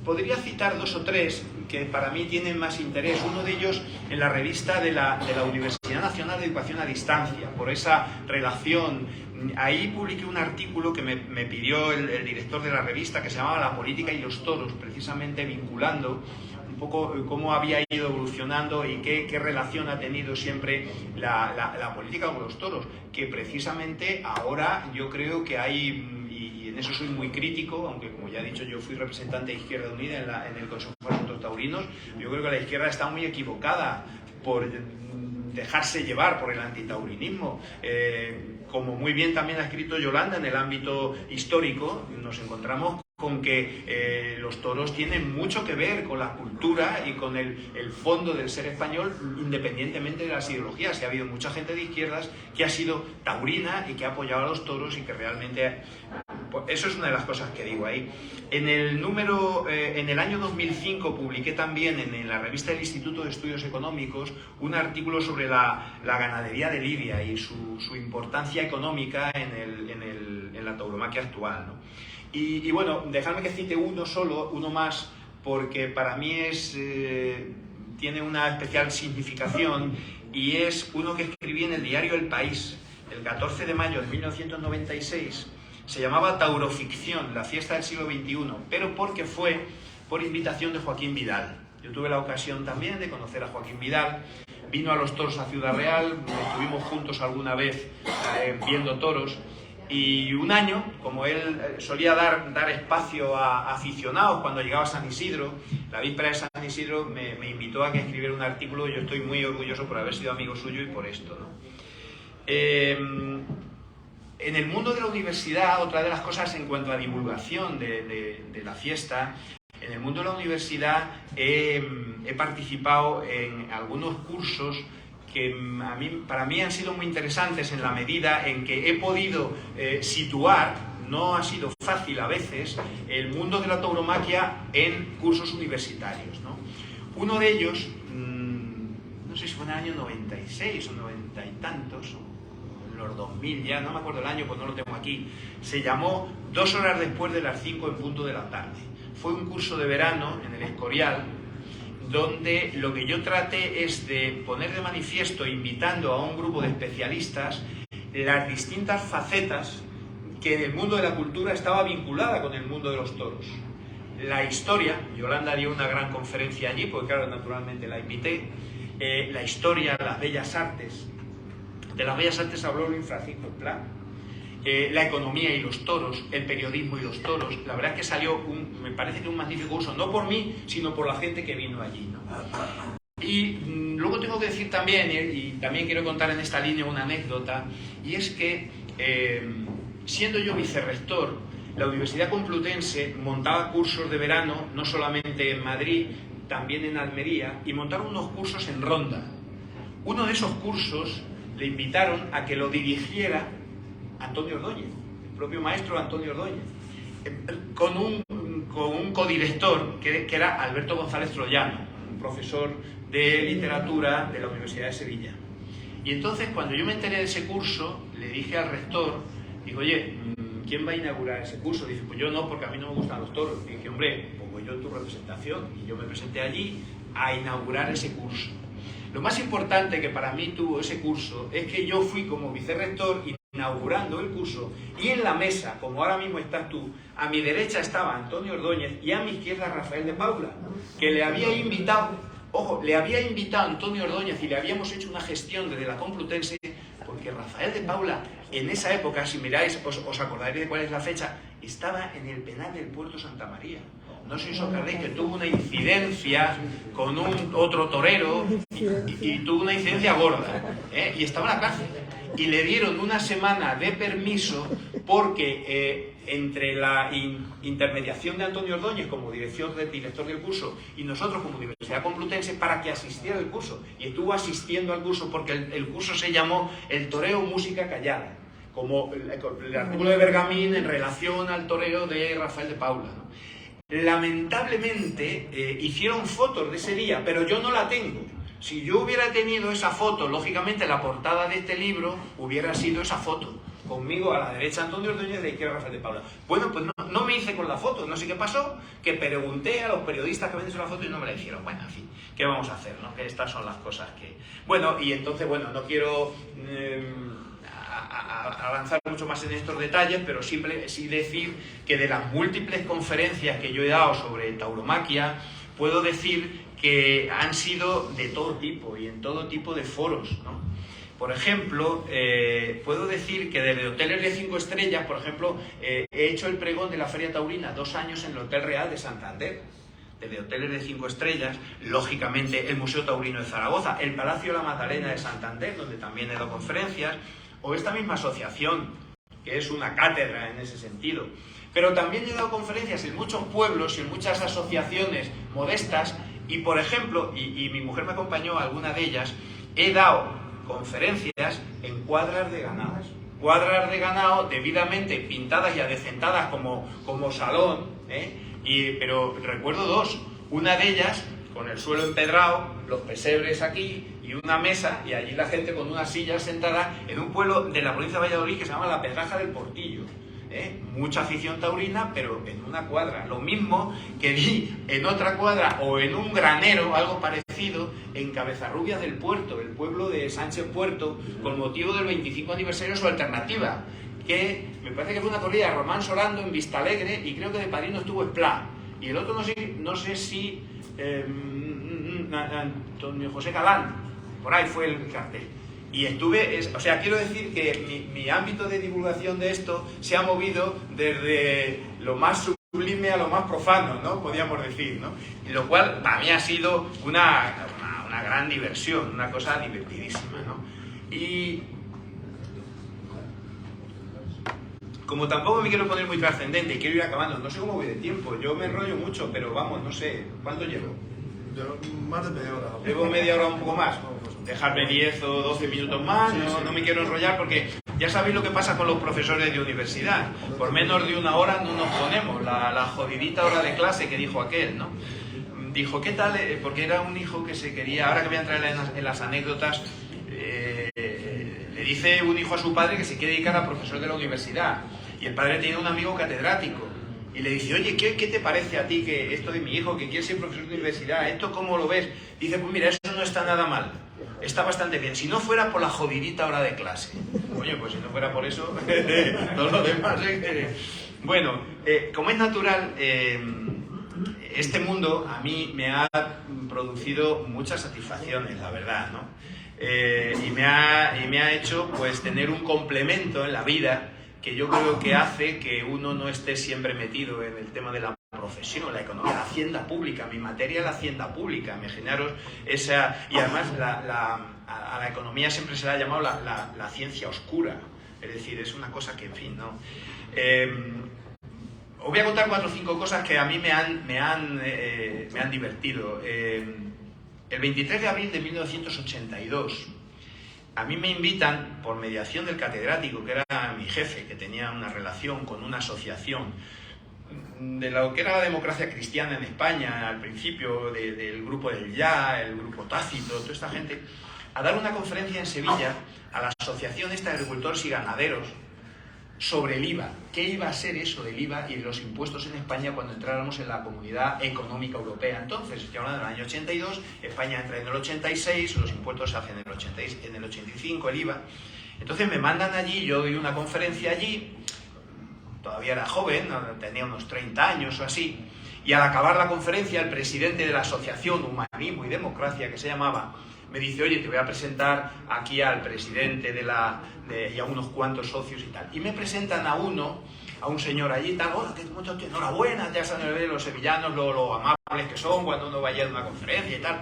Podría citar dos o tres que para mí tienen más interés. Uno de ellos en la revista de la Universidad Nacional de Educación a Distancia, por esa relación. Ahí publiqué un artículo que me pidió el director de la revista, que se llamaba La política y los toros, precisamente vinculando un poco cómo había ido evolucionando y qué relación ha tenido siempre la política con los toros, que precisamente ahora yo creo que hay, y en eso soy muy crítico, aunque como ya he dicho yo fui representante de Izquierda Unida en el Consejo de Asuntos Taurinos, yo creo que la izquierda está muy equivocada por dejarse llevar por el antitaurinismo. Como muy bien también ha escrito Yolanda, en el ámbito histórico nos encontramos con que los toros tienen mucho que ver con la cultura y con el fondo del ser español, independientemente de las ideologías. Y ha habido mucha gente de izquierdas que ha sido taurina y que ha apoyado a los toros, y que realmente... Pues eso es una de las cosas que digo ahí. En el año 2005 publiqué también en la revista del Instituto de Estudios Económicos un artículo sobre la ganadería de lidia y su importancia económica en la tauromaquia actual, ¿no? Y bueno, dejadme que cite uno más, porque para mí tiene una especial significación, y es uno que escribí en el diario El País, el 14 de mayo de 1996, se llamaba Tauroficción, la fiesta del siglo XXI, pero porque fue por invitación de Joaquín Vidal. Yo tuve la ocasión también de conocer a Joaquín Vidal, vino a los toros a Ciudad Real, estuvimos juntos alguna vez viendo toros, y un año, como él solía dar espacio a aficionados cuando llegaba a San Isidro, la víspera de San Isidro me invitó a que escribiera un artículo, y yo estoy muy orgulloso por haber sido amigo suyo y por esto, ¿no? En el mundo de la universidad, otra de las cosas en cuanto a divulgación de la fiesta, en el mundo de la universidad he participado en algunos cursos que para mí han sido muy interesantes, en la medida en que he podido situar, no ha sido fácil a veces, el mundo de la tauromaquia en cursos universitarios, ¿no? Uno de ellos, no sé si fue en el año 96 o 90 y tantos, los 2000 ya, no me acuerdo el año, pues no lo tengo aquí, se llamó 2 horas después de las 5 en punto de la tarde. Fue un curso de verano en el Escorial, donde lo que yo traté es de poner de manifiesto, invitando a un grupo de especialistas, las distintas facetas que en el mundo de la cultura estaba vinculada con el mundo de los toros. La historia, Yolanda dio una gran conferencia allí, porque claro, naturalmente la invité, la historia, las bellas artes. De las bellas artes habló Luis Francisco Pla, la economía y los toros, el periodismo y los toros. La verdad es que salió, me parece que un magnífico curso, no por mí, sino por la gente que vino allí, ¿no? Y luego tengo que decir también, y también quiero contar en esta línea una anécdota, y es que, siendo yo vicerrector, la Universidad Complutense montaba cursos de verano, no solamente en Madrid, también en Almería, y montaron unos cursos en Ronda. Uno de esos cursos le invitaron a que lo dirigiera Antonio Ordóñez, el propio maestro Antonio Ordóñez, con un codirector que era Alberto González Troyano, un profesor de literatura de la Universidad de Sevilla. Y entonces, cuando yo me enteré de ese curso, le dije al rector, digo, oye, ¿quién va a inaugurar ese curso? Dice, pues yo no, porque a mí no me gustan los toros. Y dije, hombre, pongo yo en tu representación. Y yo me presenté allí a inaugurar ese curso. Lo más importante que para mí tuvo ese curso es que yo fui como vicerrector inaugurando el curso, y en la mesa, como ahora mismo estás tú, a mi derecha estaba Antonio Ordóñez y a mi izquierda Rafael de Paula, que le había invitado, ojo, le había invitado a Antonio Ordóñez y le habíamos hecho una gestión desde la Complutense, porque Rafael de Paula, en esa época, si miráis, os acordaréis de cuál es la fecha, estaba en el penal del Puerto Santa María. No sé si os acordáis que tuvo una incidencia con otro torero y tuvo una incidencia gorda, y estaba en la cárcel. Y le dieron una semana de permiso porque entre la intermediación de Antonio Ordóñez como director del curso y nosotros como Universidad Complutense, para que asistiera al curso. Y estuvo asistiendo al curso porque el curso se llamó El toreo música callada, como el artículo de Bergamín en relación al toreo de Rafael de Paula, ¿no? Lamentablemente hicieron fotos de ese día, pero yo no la tengo. Si yo hubiera tenido esa foto, lógicamente la portada de este libro hubiera sido esa foto. Conmigo a la derecha Antonio Ordóñez y a la izquierda Rafael de Paula. Bueno, pues no me hice con la foto, no sé qué pasó, que pregunté a los periodistas que habían hecho la foto y no me la hicieron. Bueno, en fin, ¿qué vamos a hacer, no? Que estas son las cosas que... Bueno, y entonces, bueno, no quiero avanzar mucho más en estos detalles, pero sí decir que de las múltiples conferencias que yo he dado sobre tauromaquia, puedo decir que han sido de todo tipo y en todo tipo de foros, ¿no? Por ejemplo, puedo decir que desde hoteles de 5 estrellas, por ejemplo, he hecho el pregón de la Feria Taurina 2 años en el Hotel Real de Santander. Desde hoteles de 5 estrellas, lógicamente el Museo Taurino de Zaragoza, el Palacio de la Magdalena de Santander, donde también he dado conferencias, o esta misma asociación, que es una cátedra en ese sentido. Pero también he dado conferencias en muchos pueblos y en muchas asociaciones modestas, y por ejemplo, y mi mujer me acompañó a alguna de ellas, he dado conferencias en cuadras de ganado. Cuadras de ganado debidamente pintadas y adecentadas como salón, pero recuerdo 2. Una de ellas con el suelo empedrado, los pesebres aquí y una mesa, y allí la gente con unas sillas sentada en un pueblo de la provincia de Valladolid que se llama La Pedraja del Portillo. Mucha afición taurina, pero en una cuadra. Lo mismo que vi en otra cuadra o en un granero, algo parecido, en Cabezarrubias del Puerto, el pueblo de Sánchez Puerto, con motivo del 25 aniversario de su alternativa, que me parece que fue una corrida de Román Sorando en Vistalegre, y creo que de padrino estuvo Esplá. Y el otro no sé si Antonio José Galán, por ahí fue el cartel. Y estuve, o sea, quiero decir que mi ámbito de divulgación de esto se ha movido desde lo más sublime a lo más profano, ¿no? Podríamos decir, ¿no? Y lo cual para mí ha sido una gran diversión, una cosa divertidísima, ¿no? Y como tampoco me quiero poner muy trascendente y quiero ir acabando, no sé cómo voy de tiempo, yo me enrollo mucho, pero vamos, no sé, ¿cuánto llevo? Yo, más de media hora. ¿Llevo media hora o un poco más? Dejarme 10 o 12 minutos más, no me quiero enrollar porque ya sabéis lo que pasa con los profesores de universidad. Por menos de una hora no nos ponemos, la jodidita hora de clase que dijo aquel, ¿no? Dijo, ¿qué tal? Porque era un hijo que se quería, ahora que voy a entrar en las anécdotas, le dice un hijo a su padre que se quiere dedicar a profesor de la universidad. Y el padre tiene un amigo catedrático. Y le dice, oye, ¿qué te parece a ti que esto de mi hijo, que quiere ser profesor de universidad, esto cómo lo ves? Dice, pues mira, eso no está nada mal, está bastante bien, si no fuera por la jodidita hora de clase. Coño, pues si no fuera por eso, todo lo demás... Bueno, como es natural, este mundo a mí me ha producido muchas satisfacciones, la verdad, ¿no? Y me ha hecho, pues, tener un complemento en la vida que yo creo que hace que uno no esté siempre metido en el tema de la profesión, la economía, la hacienda pública. Mi materia es la hacienda pública, imaginaros esa... Y además a la economía siempre se la ha llamado la ciencia oscura, es decir, es una cosa que, en fin, ¿no? Os voy a contar 4 o 5 cosas que a mí me han divertido. El 23 de abril de 1982 a mí me invitan, por mediación del catedrático, que era mi jefe, que tenía una relación con una asociación de lo que era la democracia cristiana en España, al principio, del grupo del Ya, el grupo Tácito, toda esta gente, a dar una conferencia en Sevilla a la Asociación esta de Agricultores y Ganaderos sobre el IVA. ¿Qué iba a ser eso del IVA y de los impuestos en España cuando entráramos en la Comunidad Económica Europea? Entonces, estoy hablando del año 82, España entra en el 86, los impuestos se hacen en el 85, el IVA. Entonces me mandan allí, yo doy una conferencia allí, todavía era joven, tenía unos 30 años o así, y al acabar la conferencia el presidente de la Asociación Humanismo y Democracia, que se llamaba, me dice, oye, te voy a presentar aquí al presidente y a unos cuantos socios y tal. Y me presentan a un señor allí y tal, hola, que mucho enhorabuena, ya saben los sevillanos, lo amables que son cuando uno vaya a una conferencia y tal.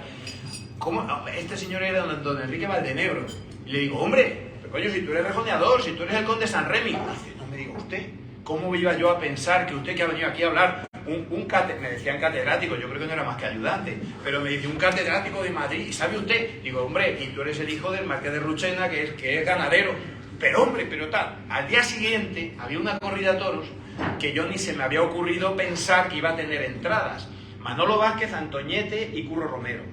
¿Cómo? Este señor era don Enrique Valdenebro. Y le digo, hombre, pero coño, si tú eres rejoneador, si tú eres el conde San Remi. Dice, no me diga usted, ¿cómo iba yo a pensar que usted que ha venido aquí a hablar, me decían catedrático, yo creo que no era más que ayudante, pero me dice un catedrático de Madrid, ¿y sabe usted? Digo, hombre, y tú eres el hijo del marqués de Ruchena, que es ganadero. Pero hombre, pero tal, al día siguiente había una corrida de toros que yo ni se me había ocurrido pensar que iba a tener entradas. Manolo Vázquez, Antoñete y Curro Romero.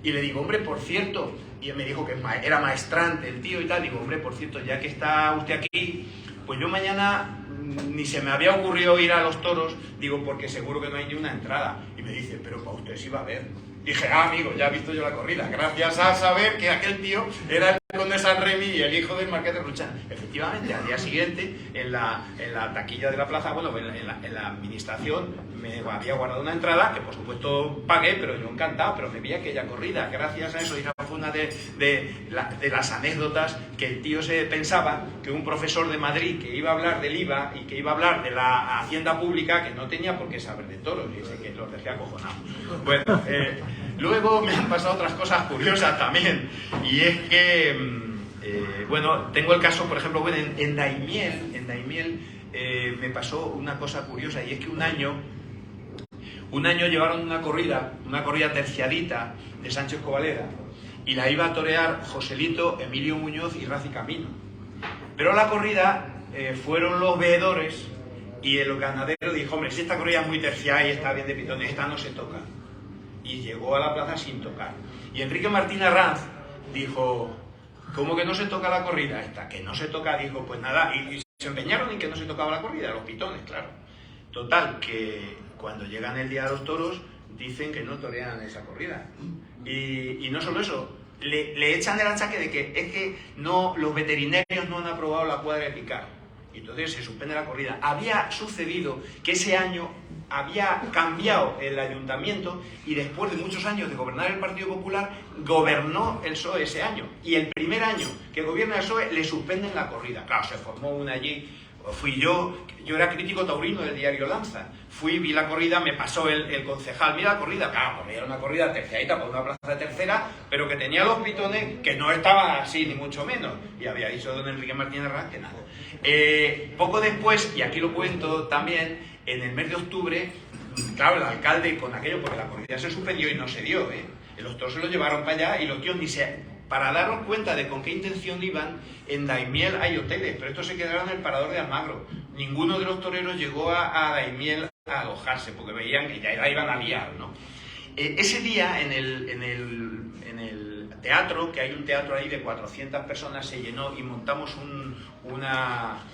Y le digo, hombre, por cierto, y él me dijo que era maestrante el tío y tal, digo, hombre, por cierto, ya que está usted aquí, pues yo mañana ni se me había ocurrido ir a los toros, digo, porque seguro que no hay ni una entrada. Y me dice, pero para usted sí va a haber. Dije, amigo, ya he visto yo la corrida, gracias a saber que aquel tío era el conde San Remi y el hijo del marqués de Ruchana. Efectivamente, al día siguiente, en la taquilla de la plaza, bueno, en la administración, me había guardado una entrada, que por supuesto pagué, pero yo encantado, pero me vi aquella corrida. Gracias a eso, esa fue una de las anécdotas que el tío se pensaba que un profesor de Madrid que iba a hablar del IVA y que iba a hablar de la hacienda pública, que no tenía por qué saber de toros, y ese que los dejé acojonados. Bueno, luego me han pasado otras cosas curiosas también, y es que, bueno, tengo el caso, por ejemplo, bueno, en Daimiel me pasó una cosa curiosa, y es que un año llevaron una corrida terciadita de Sánchez Covaleda, y la iba a torear Joselito, Emilio Muñoz y Raci Camino. Pero la corrida fueron los veedores, y el ganadero dijo, hombre, si esta corrida es muy terciada y está bien de pitones, esta no se toca. Y llegó a la plaza sin tocar. Y Enrique Martín Arranz dijo, ¿cómo que no se toca la corrida esta? Que no se toca, dijo, pues nada, y se empeñaron en que no se tocaba la corrida, los pitones, claro. Total, que cuando llegan el día de los toros, dicen que no torean esa corrida. Y no solo eso, le echan el achaque de que es que no, los veterinarios no han aprobado la cuadra de picar. Y entonces se suspende la corrida. Había sucedido que ese año había cambiado el ayuntamiento y después de muchos años de gobernar el Partido Popular, gobernó el PSOE ese año. Y el primer año que gobierna el PSOE le suspenden la corrida. Claro, se formó una allí. Fui yo era crítico taurino del diario Lanza. Fui, vi la corrida, me pasó el concejal, mira la corrida, claro, era una corrida terciadita por una plaza de tercera, pero que tenía los pitones que no estaban así, ni mucho menos. Y había dicho don Enrique Martínez Arranz que nada. Poco después, y aquí lo cuento también, en el mes de octubre, claro, el alcalde con aquello, porque la corrida se suspendió y no se dio, los toros se los llevaron para allá y los tíos ni se... Para darnos cuenta de con qué intención iban, en Daimiel hay hoteles, pero estos se quedaron en el Parador de Almagro. Ninguno de los toreros llegó a Daimiel a alojarse, porque veían que ya la iban a liar, ¿no? Ese día, en el teatro, que hay un teatro ahí de 400 personas, se llenó y montamos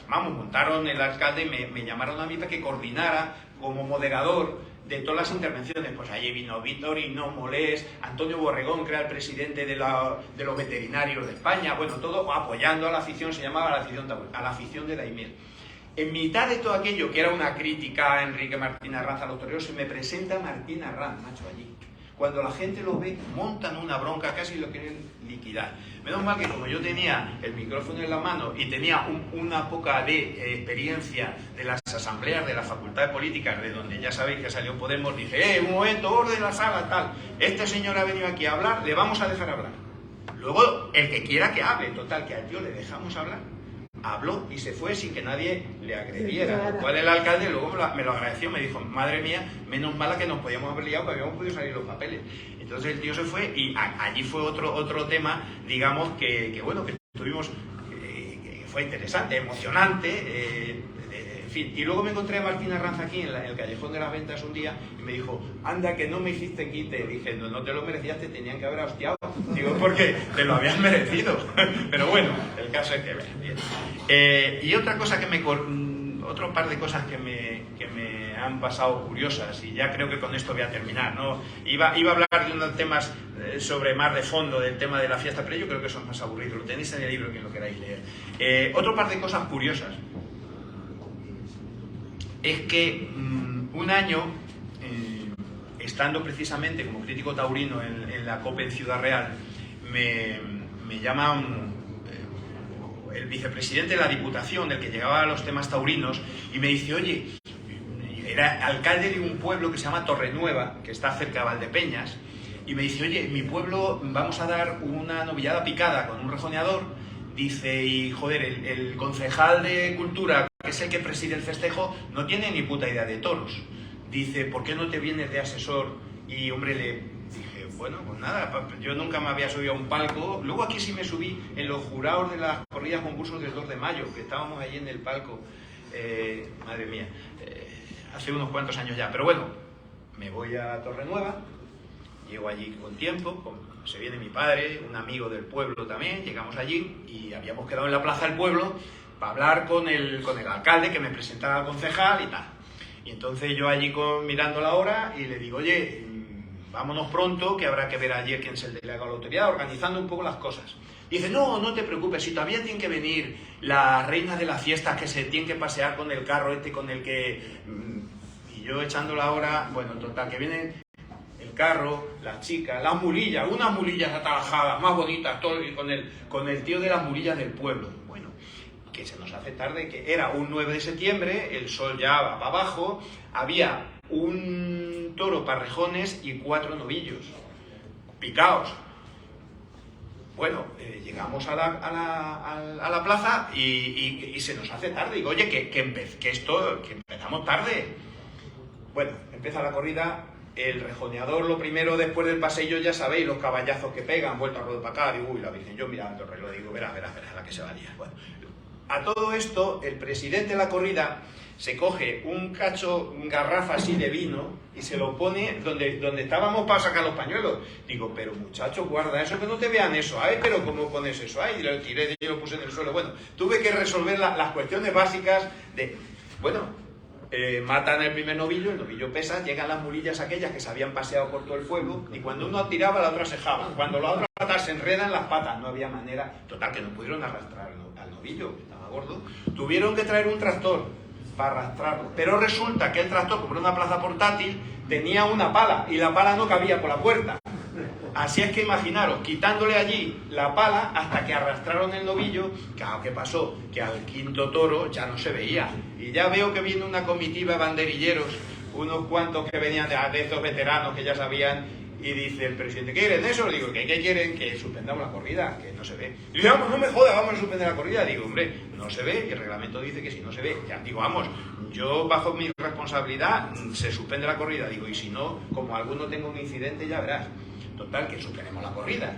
montaron el alcalde y me llamaron a mí para que coordinara como moderador de todas las intervenciones. Pues allí vino Vitorino, Molés, Antonio Borregón, que era el presidente de los veterinarios de España, bueno, todo apoyando a la afición, se llamaba a la afición de Daimiel. En mitad de todo aquello, que era una crítica a Enrique Martín Arranz a los toreros, se me presenta Martín Arranz, macho, allí. Cuando la gente lo ve, montan una bronca, casi lo quieren liquidar. Menos mal que como yo tenía el micrófono en la mano y tenía una poca de experiencia de las asambleas de la Facultad de Políticas, de donde ya sabéis que salió Podemos, dije, un momento, orden la sala, tal. Este señor ha venido aquí a hablar, le vamos a dejar hablar. Luego, el que quiera que hable, total, que al tío le dejamos hablar. Habló y se fue sin que nadie le agrediera. Lo cual el alcalde luego me lo agradeció, me dijo, madre mía, menos mala que nos podíamos haber liado, que habíamos podido salir los papeles. Entonces el tío se fue y allí fue otro tema, digamos, que bueno, que estuvimos, fue interesante, emocionante, en fin. Y luego me encontré a Martín Arranz aquí en el Callejón de las Ventas un día y me dijo, anda, que no me hiciste quite, diciendo, no te lo merecías, te tenían que haber hostiado. Digo, porque te lo habías merecido. Pero bueno, el caso es que bien. Y otra cosa otro par de cosas que me han pasado curiosas, y ya creo que con esto voy a terminar, ¿no? Iba a hablar de unos temas sobre más de fondo, del tema de la fiesta, pero yo creo que eso es más aburrido, lo tenéis en el libro, quien lo queráis leer. Otro par de cosas curiosas es que un año, estando precisamente como crítico taurino en la COPE en Ciudad Real, me llama el vicepresidente de la Diputación, el que llegaba a los temas taurinos, y me dice, oye, era alcalde de un pueblo que se llama Torrenueva, que está cerca de Valdepeñas, y me dice, oye, en mi pueblo vamos a dar una novillada picada con un rejoneador, dice, y joder, el concejal de Cultura, que es el que preside el festejo, no tiene ni puta idea de toros. Dice, ¿por qué no te vienes de asesor? Y hombre, le dije, bueno, pues nada, yo nunca me había subido a un palco. Luego aquí sí me subí en los jurados de las corridas concursos del 2 de mayo, que estábamos allí en el palco, madre mía, hace unos cuantos años ya. Pero bueno, me voy a Torrenueva, llego allí con tiempo, se viene mi padre, un amigo del pueblo también, llegamos allí y habíamos quedado en la plaza del pueblo para hablar con el alcalde, que me presentara al concejal y tal. Y entonces yo allí mirando la hora y le digo, oye, vámonos pronto, que habrá que ver ayer quién es el delegado de la autoridad, organizando un poco las cosas. Dice, no, no te preocupes, si todavía tienen que venir las reinas de las fiestas que se tienen que pasear con el carro con el que... Y yo echando la hora, bueno, total, que vienen el carro, las chicas, las mulillas, unas mulillas atajadas, más bonitas, todo, y con el tío de las mulillas del pueblo. Bueno, que se nos hace tarde, que era un 9 de septiembre, el sol ya va para abajo, había un toro para rejones y 4 novillos picaos. Bueno, llegamos a la plaza y se nos hace tarde. Digo, oye, que empezamos tarde. Bueno, empieza la corrida, el rejoneador, lo primero, después del pasillo, ya sabéis, los caballazos que pegan, vuelta a rodar para acá, digo, uy, la Virgen, yo mirando el reloj, digo, verás, la que se va a liar. Bueno, a todo esto, el presidente de la corrida se coge un garrafa así de vino y se lo pone donde estábamos para sacar los pañuelos. Digo, pero muchacho, guarda eso, que no te vean eso. Ay, pero ¿cómo pones eso? Ay, y lo tiré y lo puse en el suelo. Bueno, tuve que resolver las cuestiones básicas de... Bueno, matan el primer novillo, el novillo pesa, llegan las mulillas aquellas que se habían paseado por todo el pueblo, y cuando uno tiraba, la otra se jaba. Cuando la otra pata se enreda en las patas, no había manera. Total, que no pudieron arrastrar al novillo, que estaba gordo. Tuvieron que traer un tractor para arrastrarlo. Pero resulta que el tractor, como era una plaza portátil, tenía una pala, y la pala no cabía por la puerta. Así es que imaginaros, quitándole allí la pala hasta que arrastraron el novillo. Claro, ¿qué pasó? Que al quinto toro ya no se veía. Y ya veo que viene una comitiva de banderilleros, unos cuantos que venían de estos veteranos que ya sabían, y dice el presidente, ¿qué quieren eso? Le digo, ¿qué quieren? Que suspendamos la corrida, que no se ve. Y digo, vamos, no me jodas, vamos a suspender la corrida. Digo, hombre, no se ve, y el reglamento dice que si no se ve, ya digo, vamos, yo bajo mi responsabilidad se suspende la corrida. Digo, y si no, como alguno tenga un incidente, ya verás. Total, que suspendemos la corrida.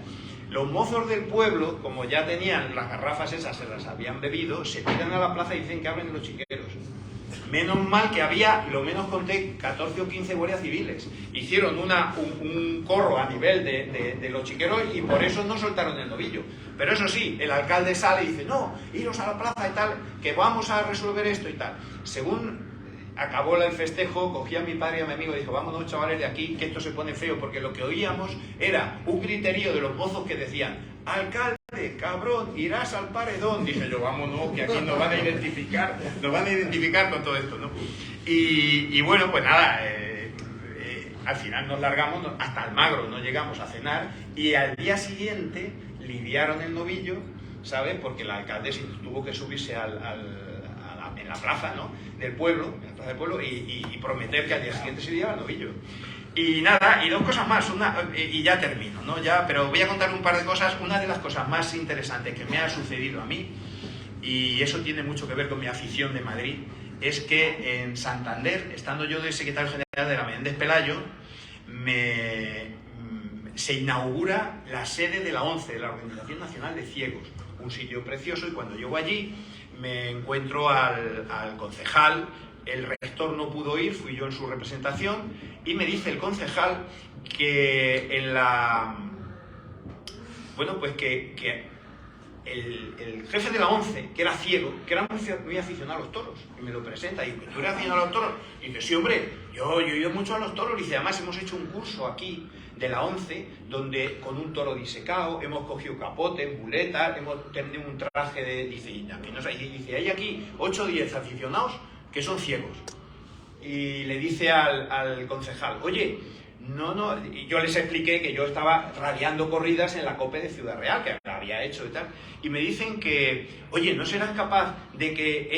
Los mozos del pueblo, como ya tenían las garrafas esas, se las habían bebido, se tiran a la plaza y dicen que abren los chiqueros. Menos mal que había, lo menos conté, 14 o 15 guardias civiles. Hicieron un corro a nivel de los chiqueros y por eso no soltaron el novillo. Pero eso sí, el alcalde sale y dice, no, iros a la plaza y tal, que vamos a resolver esto y tal. Según acabó el festejo, cogí a mi padre y a mi amigo y dijo, vámonos chavales de aquí, que esto se pone feo, porque lo que oíamos era un griterío de los mozos que decían, alcalde, cabrón, irás al paredón. Dije yo, vámonos, que aquí nos van a identificar con todo esto, ¿no? Y bueno, pues nada, al final nos largamos hasta Almagro, no llegamos a cenar, y al día siguiente lidiaron el novillo, ¿sabes? Porque el alcalde tuvo que subirse en la plaza, ¿no?, del pueblo, y prometer que al día siguiente se lidiaba el novillo. Y nada, y dos cosas más, y ya termino, ¿no? Pero voy a contar un par de cosas. Una de las cosas más interesantes que me ha sucedido a mí, y eso tiene mucho que ver con mi afición de Madrid, es que en Santander, estando yo de secretario general de la Menéndez Pelayo, se inaugura la sede de la ONCE, de la Organización Nacional de Ciegos, un sitio precioso, y cuando llego allí me encuentro al concejal. El rector no pudo ir, fui yo en su representación, y me dice el concejal que en la... Bueno, pues que el jefe de la ONCE, que era ciego, que era muy aficionado a los toros, y me lo presenta, y dice, ¿tú eres aficionado a los toros? Y dice, sí, hombre, yo he ido mucho a los toros, y dice, además hemos hecho un curso aquí de la ONCE, donde con un toro disecado, hemos cogido capotes, muletas, hemos tenido un traje de... Dice, dice, hay aquí 8 o 10 aficionados que son ciegos. Y le dice al concejal, oye, no, y yo les expliqué que yo estaba radiando corridas en la COPE de Ciudad Real, que la había hecho y tal, y me dicen que, oye, ¿no serás capaz de que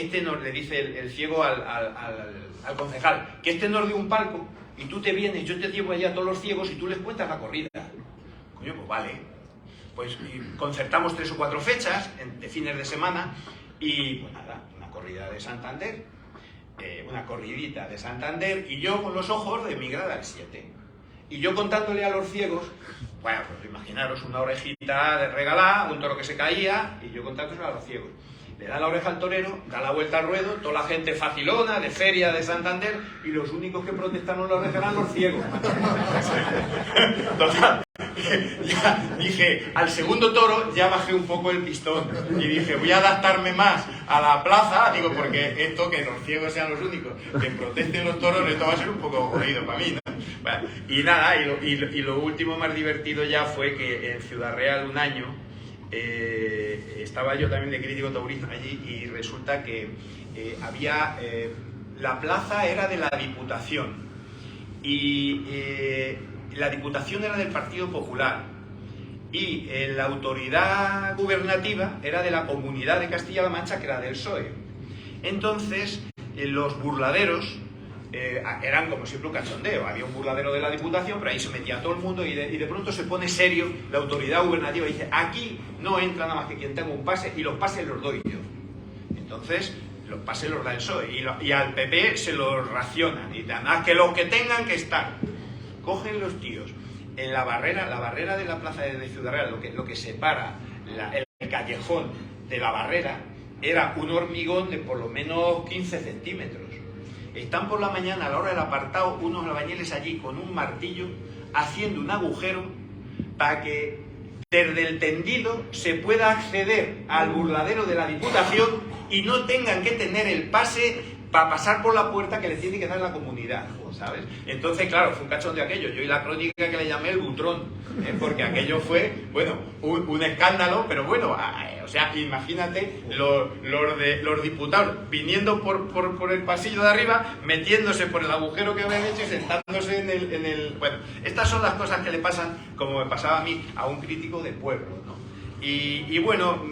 le dice el ciego al concejal, que nos dé un palco, y tú te vienes, yo te llevo allá a todos los ciegos y tú les cuentas la corrida? Coño, pues vale. Pues concertamos 3 o 4 fechas de fines de semana, y pues nada, una corrida de Santander, una corridita de Santander, y yo con los ojos de mi grada al 7. Y yo contándole a los ciegos, bueno, pues imaginaros una orejita de regalada, un toro que se caía, y yo contándole a los ciegos. Le da la oreja al torero, da la vuelta al ruedo, toda la gente facilona, de feria de Santander, y los únicos que protestaron la oreja eran los ciegos. Total, ya dije, al segundo toro ya bajé un poco el pistón, y dije, voy a adaptarme más a la plaza, digo, porque esto, que los ciegos sean los únicos que protesten los toros, esto va a ser un poco jodido para mí, ¿no? Bueno, y nada, y lo último más divertido ya fue que en Ciudad Real un año estaba yo también de crítico taurino allí, y resulta que había... la plaza era de la Diputación, y la Diputación era del Partido Popular, y la autoridad gubernativa era de la Comunidad de Castilla-La Mancha, que era del PSOE. Entonces, los burladeros eran como siempre un cachondeo. Había un burladero de la Diputación, pero ahí se metía todo el mundo, y de pronto se pone serio la autoridad gubernativa y dice, aquí no entra nada más que quien tenga un pase, y los pases los doy yo. Entonces, los pases los da el PSOE, y al PP se los racionan, y dan, que los que tengan que estar. Cogen los tíos en la barrera de la plaza de Ciudad Real, lo que separa el callejón de la barrera, era un hormigón de por lo menos 15 centímetros. Están por la mañana, a la hora del apartado, unos albañiles allí con un martillo haciendo un agujero para que desde el tendido se pueda acceder al burladero de la Diputación y no tengan que tener el pase para pasar por la puerta que le tiene que dar la comunidad, ¿sabes? Entonces, claro, fue un cachón de aquello. Yo y la crónica que le llamé el butrón, porque aquello fue, bueno, un escándalo, pero bueno, o sea, imagínate los diputados viniendo por el pasillo de arriba, metiéndose por el agujero que habían hecho y sentándose en el... Bueno, estas son las cosas que le pasan, como me pasaba a mí, a un crítico de pueblo, ¿no? Y bueno,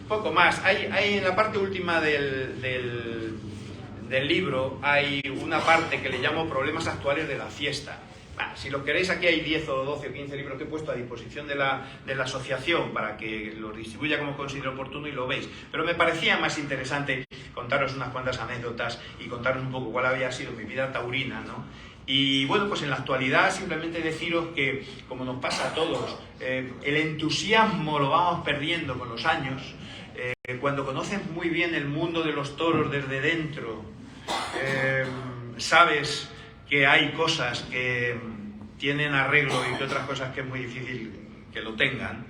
poco más. Hay en la parte última del libro hay una parte que le llamo problemas actuales de la fiesta. Si lo queréis, aquí hay 10 o 12 o 15 libros que he puesto a disposición de la asociación para que los distribuya como considero oportuno y lo veis. Pero me parecía más interesante contaros unas cuantas anécdotas y contaros un poco cuál había sido mi vida taurina, ¿no? Y bueno, pues en la actualidad simplemente deciros que, como nos pasa a todos, el entusiasmo lo vamos perdiendo con los años. Cuando conoces muy bien el mundo de los toros desde dentro, sabes que hay cosas que tienen arreglo y que otras cosas que es muy difícil que lo tengan,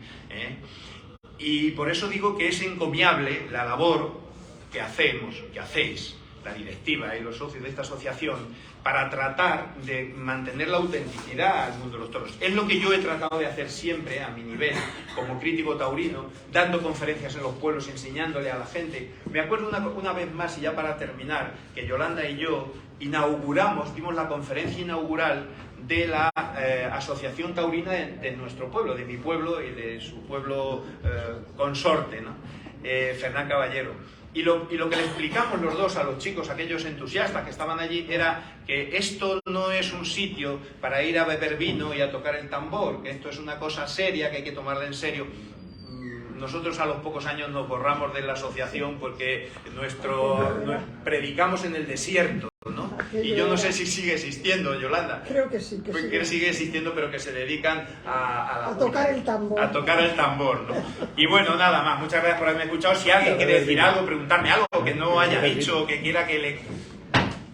y por eso digo que es encomiable la labor que hacéis, la directiva y los socios de esta asociación, para tratar de mantener la autenticidad al mundo de los toros. Es lo que yo he tratado de hacer siempre a mi nivel, como crítico taurino, dando conferencias en los pueblos, enseñándole a la gente. Me acuerdo una vez más, y ya para terminar, que Yolanda y yo dimos la conferencia inaugural de la asociación taurina de nuestro pueblo, de mi pueblo y de su pueblo consorte, ¿no? Fernán Caballero. Y lo que le explicamos los dos a los chicos, aquellos entusiastas que estaban allí, era que esto no es un sitio para ir a beber vino y a tocar el tambor, que esto es una cosa seria, que hay que tomarla en serio. Nosotros a los pocos años nos borramos de la asociación porque predicamos en el desierto, ¿no? Y yo no sé si sigue existiendo, Yolanda. Creo que sí, Que sigue existiendo, pero que se dedican a tocar el tambor. A tocar el tambor, ¿no? Y bueno, nada más. Muchas gracias por haberme escuchado. Si alguien quiere decir algo, preguntarme algo que no haya dicho, que quiera que le...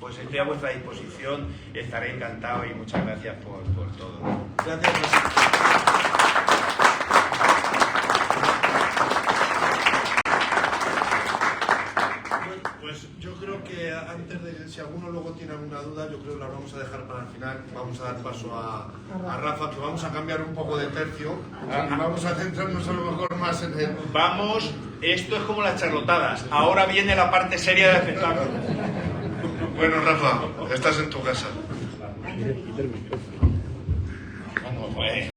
Pues estoy a vuestra disposición, estaré encantado y muchas gracias por todo. Gracias. Pues yo creo que antes de, si alguno luego tiene alguna duda, yo creo que la vamos a dejar para el final. Vamos a dar paso a Rafa, que vamos a cambiar un poco de tercio y vamos a centrarnos a lo mejor más en el... Vamos, esto es como las charlotadas. Ahora viene la parte seria del espectáculo. Bueno, Rafa, estás en tu casa. Bueno, pues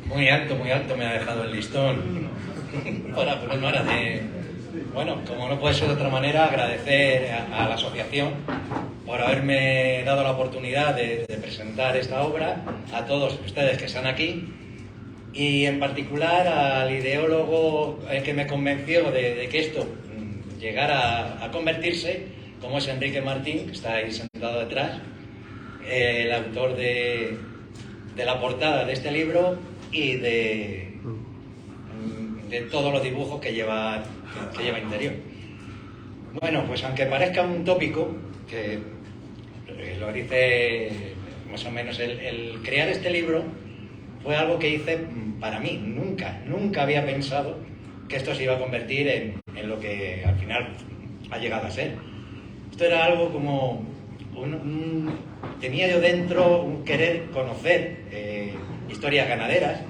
muy alto me ha dejado el listón para ponerme ahora de... Bueno, como no puede ser de otra manera, agradecer a la asociación por haberme dado la oportunidad de presentar esta obra, a todos ustedes que están aquí y en particular al ideólogo que me convenció de que esto llegara a convertirse, como es Enrique Martín, que está ahí sentado detrás, el autor de la portada de este libro y de todos los dibujos que lleva interior. Bueno, pues aunque parezca un tópico, que lo dice más o menos, el crear este libro fue algo que hice para mí. Nunca había pensado que esto se iba a convertir en lo que al final ha llegado a ser. Esto era algo como tenía yo dentro un querer conocer historias ganaderas,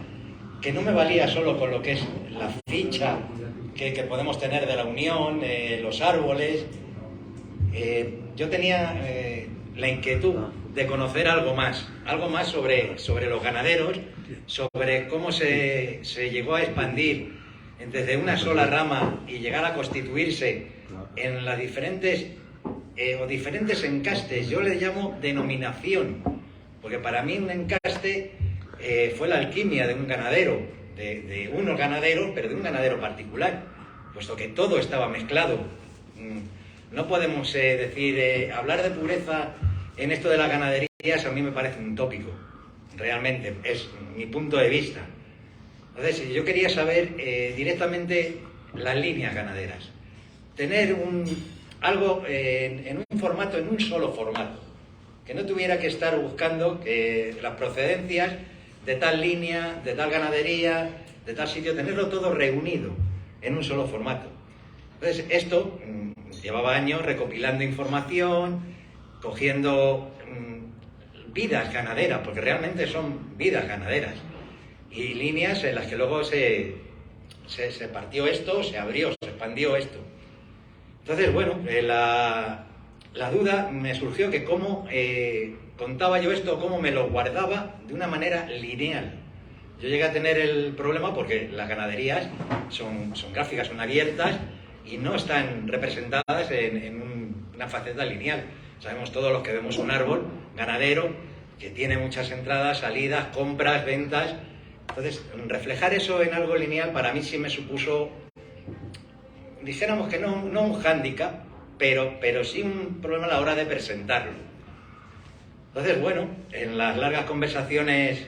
que no me valía solo con lo que es la ficha que podemos tener de la Unión, los árboles. Yo tenía la inquietud de conocer algo más sobre los ganaderos, sobre cómo se llegó a expandir desde una sola rama y llegar a constituirse en las diferentes encastes. Yo les llamo denominación, porque para mí un encaste fue la alquimia de un ganadero, de unos ganaderos, pero de un ganadero particular, puesto que todo estaba mezclado. No podemos hablar de pureza en esto de las ganaderías, a mí me parece un tópico, realmente, es mi punto de vista. Entonces, yo quería saber directamente las líneas ganaderas, tener algo en un solo formato, que no tuviera que estar buscando las procedencias de tal línea, de tal ganadería, de tal sitio, tenerlo todo reunido en un solo formato. Entonces, esto llevaba años recopilando información, cogiendo vidas ganaderas, porque realmente son vidas ganaderas, y líneas en las que luego se partió esto, se abrió, se expandió esto. Entonces, bueno, la duda me surgió que cómo contaba yo esto, cómo me lo guardaba de una manera lineal. Yo llegué a tener el problema porque las ganaderías son gráficas, son abiertas y no están representadas en una faceta lineal. Sabemos todos los que vemos un árbol ganadero que tiene muchas entradas, salidas, compras, ventas. Entonces, reflejar eso en algo lineal para mí sí me supuso, dijéramos que no un hándicap, pero sí un problema a la hora de presentarlo. Entonces, bueno, en las largas conversaciones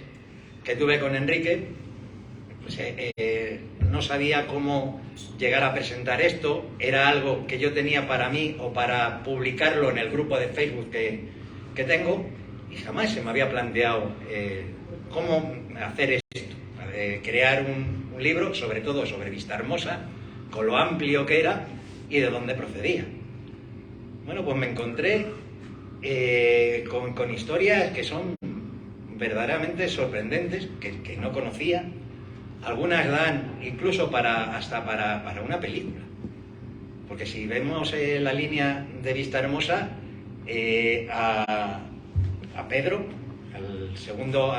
que tuve con Enrique, pues, no sabía cómo llegar a presentar esto. Era algo que yo tenía para mí o para publicarlo en el grupo de Facebook que tengo, y jamás se me había planteado cómo hacer esto, crear un libro, sobre todo sobre Vistahermosa, con lo amplio que era y de dónde procedía. Bueno, pues me encontré con historias que son verdaderamente sorprendentes, que no conocía. Algunas dan incluso hasta para una película. Porque si vemos la línea de Vistahermosa, a Pedro, al segundo,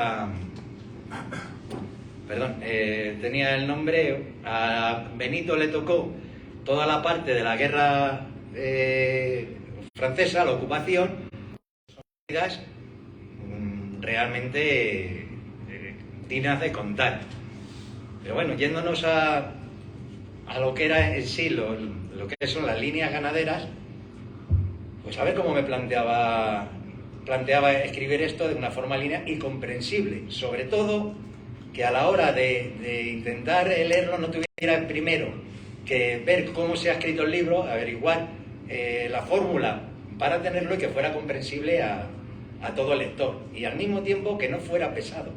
tenía el nombre, a Benito le tocó toda la parte de la guerra francesa, la ocupación, realmente dignas de contar. Pero bueno, yéndonos a lo que era en sí, lo que son las líneas ganaderas, pues a ver cómo me planteaba escribir esto de una forma lineal y comprensible, sobre todo que a la hora de intentar leerlo no tuviera primero que ver cómo se ha escrito el libro, averiguar la fórmula para tenerlo y que fuera comprensible a todo el lector, y al mismo tiempo que no fuera pesado,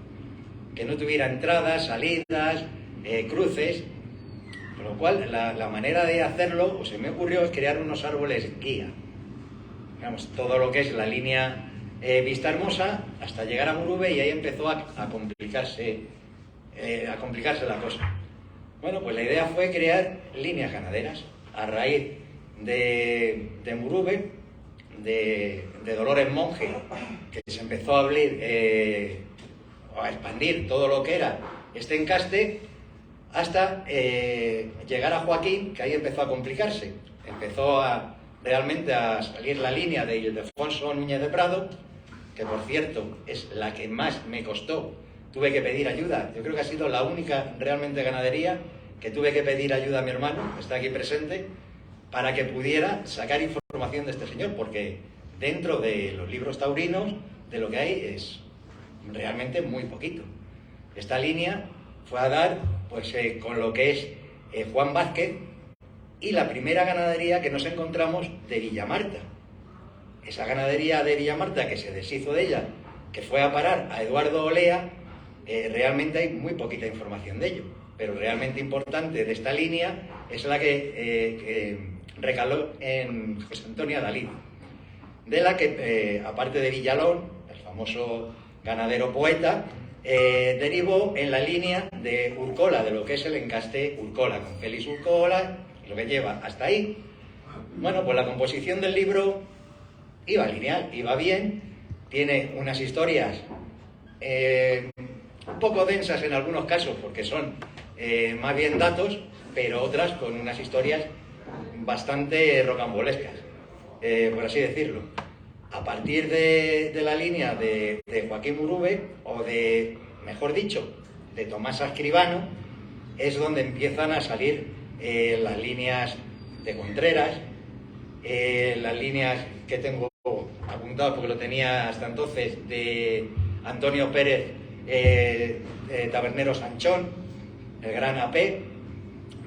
que no tuviera entradas, salidas, cruces, con lo cual la manera de hacerlo, se me ocurrió, es crear unos árboles guía. Digamos, todo lo que es la línea Vista Hermosa hasta llegar a Muruve, y ahí empezó a complicarse la cosa. Bueno, pues la idea fue crear líneas ganaderas a raíz de Muruve, de Dolores Monje, que se empezó a abrir, a expandir todo lo que era este encaste, hasta llegar a Joaquín, que ahí empezó a complicarse. Empezó realmente a salir la línea de Ildefonso Núñez de Prado, que por cierto es la que más me costó. Tuve que pedir ayuda. Yo creo que ha sido la única realmente ganadería que tuve que pedir ayuda a mi hermano, que está aquí presente, para que pudiera sacar información de este señor, porque dentro de los libros taurinos, de lo que hay es realmente muy poquito. Esta línea fue a dar pues con lo que es Juan Vázquez y la primera ganadería que nos encontramos de Villamarta. Esa ganadería de Villamarta, que se deshizo de ella, que fue a parar a Eduardo Olea, realmente hay muy poquita información de ello, pero realmente importante de esta línea es la que recaló en José Antonio Dalí, de la que, aparte de Villalón, el famoso ganadero poeta, derivó en la línea de Urcola, de lo que es el encaste Urcola, con Félix Urcola, lo que lleva hasta ahí. Bueno, pues la composición del libro iba lineal, iba bien, tiene unas historias un poco densas en algunos casos, porque son más bien datos, pero otras con unas historias bastante rocambolescas, por así decirlo. A partir de la línea de Joaquín Muruve, o de, mejor dicho, de Tomás Escribano, es donde empiezan a salir las líneas de Contreras, las líneas que tengo apuntado porque lo tenía hasta entonces, de Antonio Pérez, Tabernero Sanchón, el gran AP,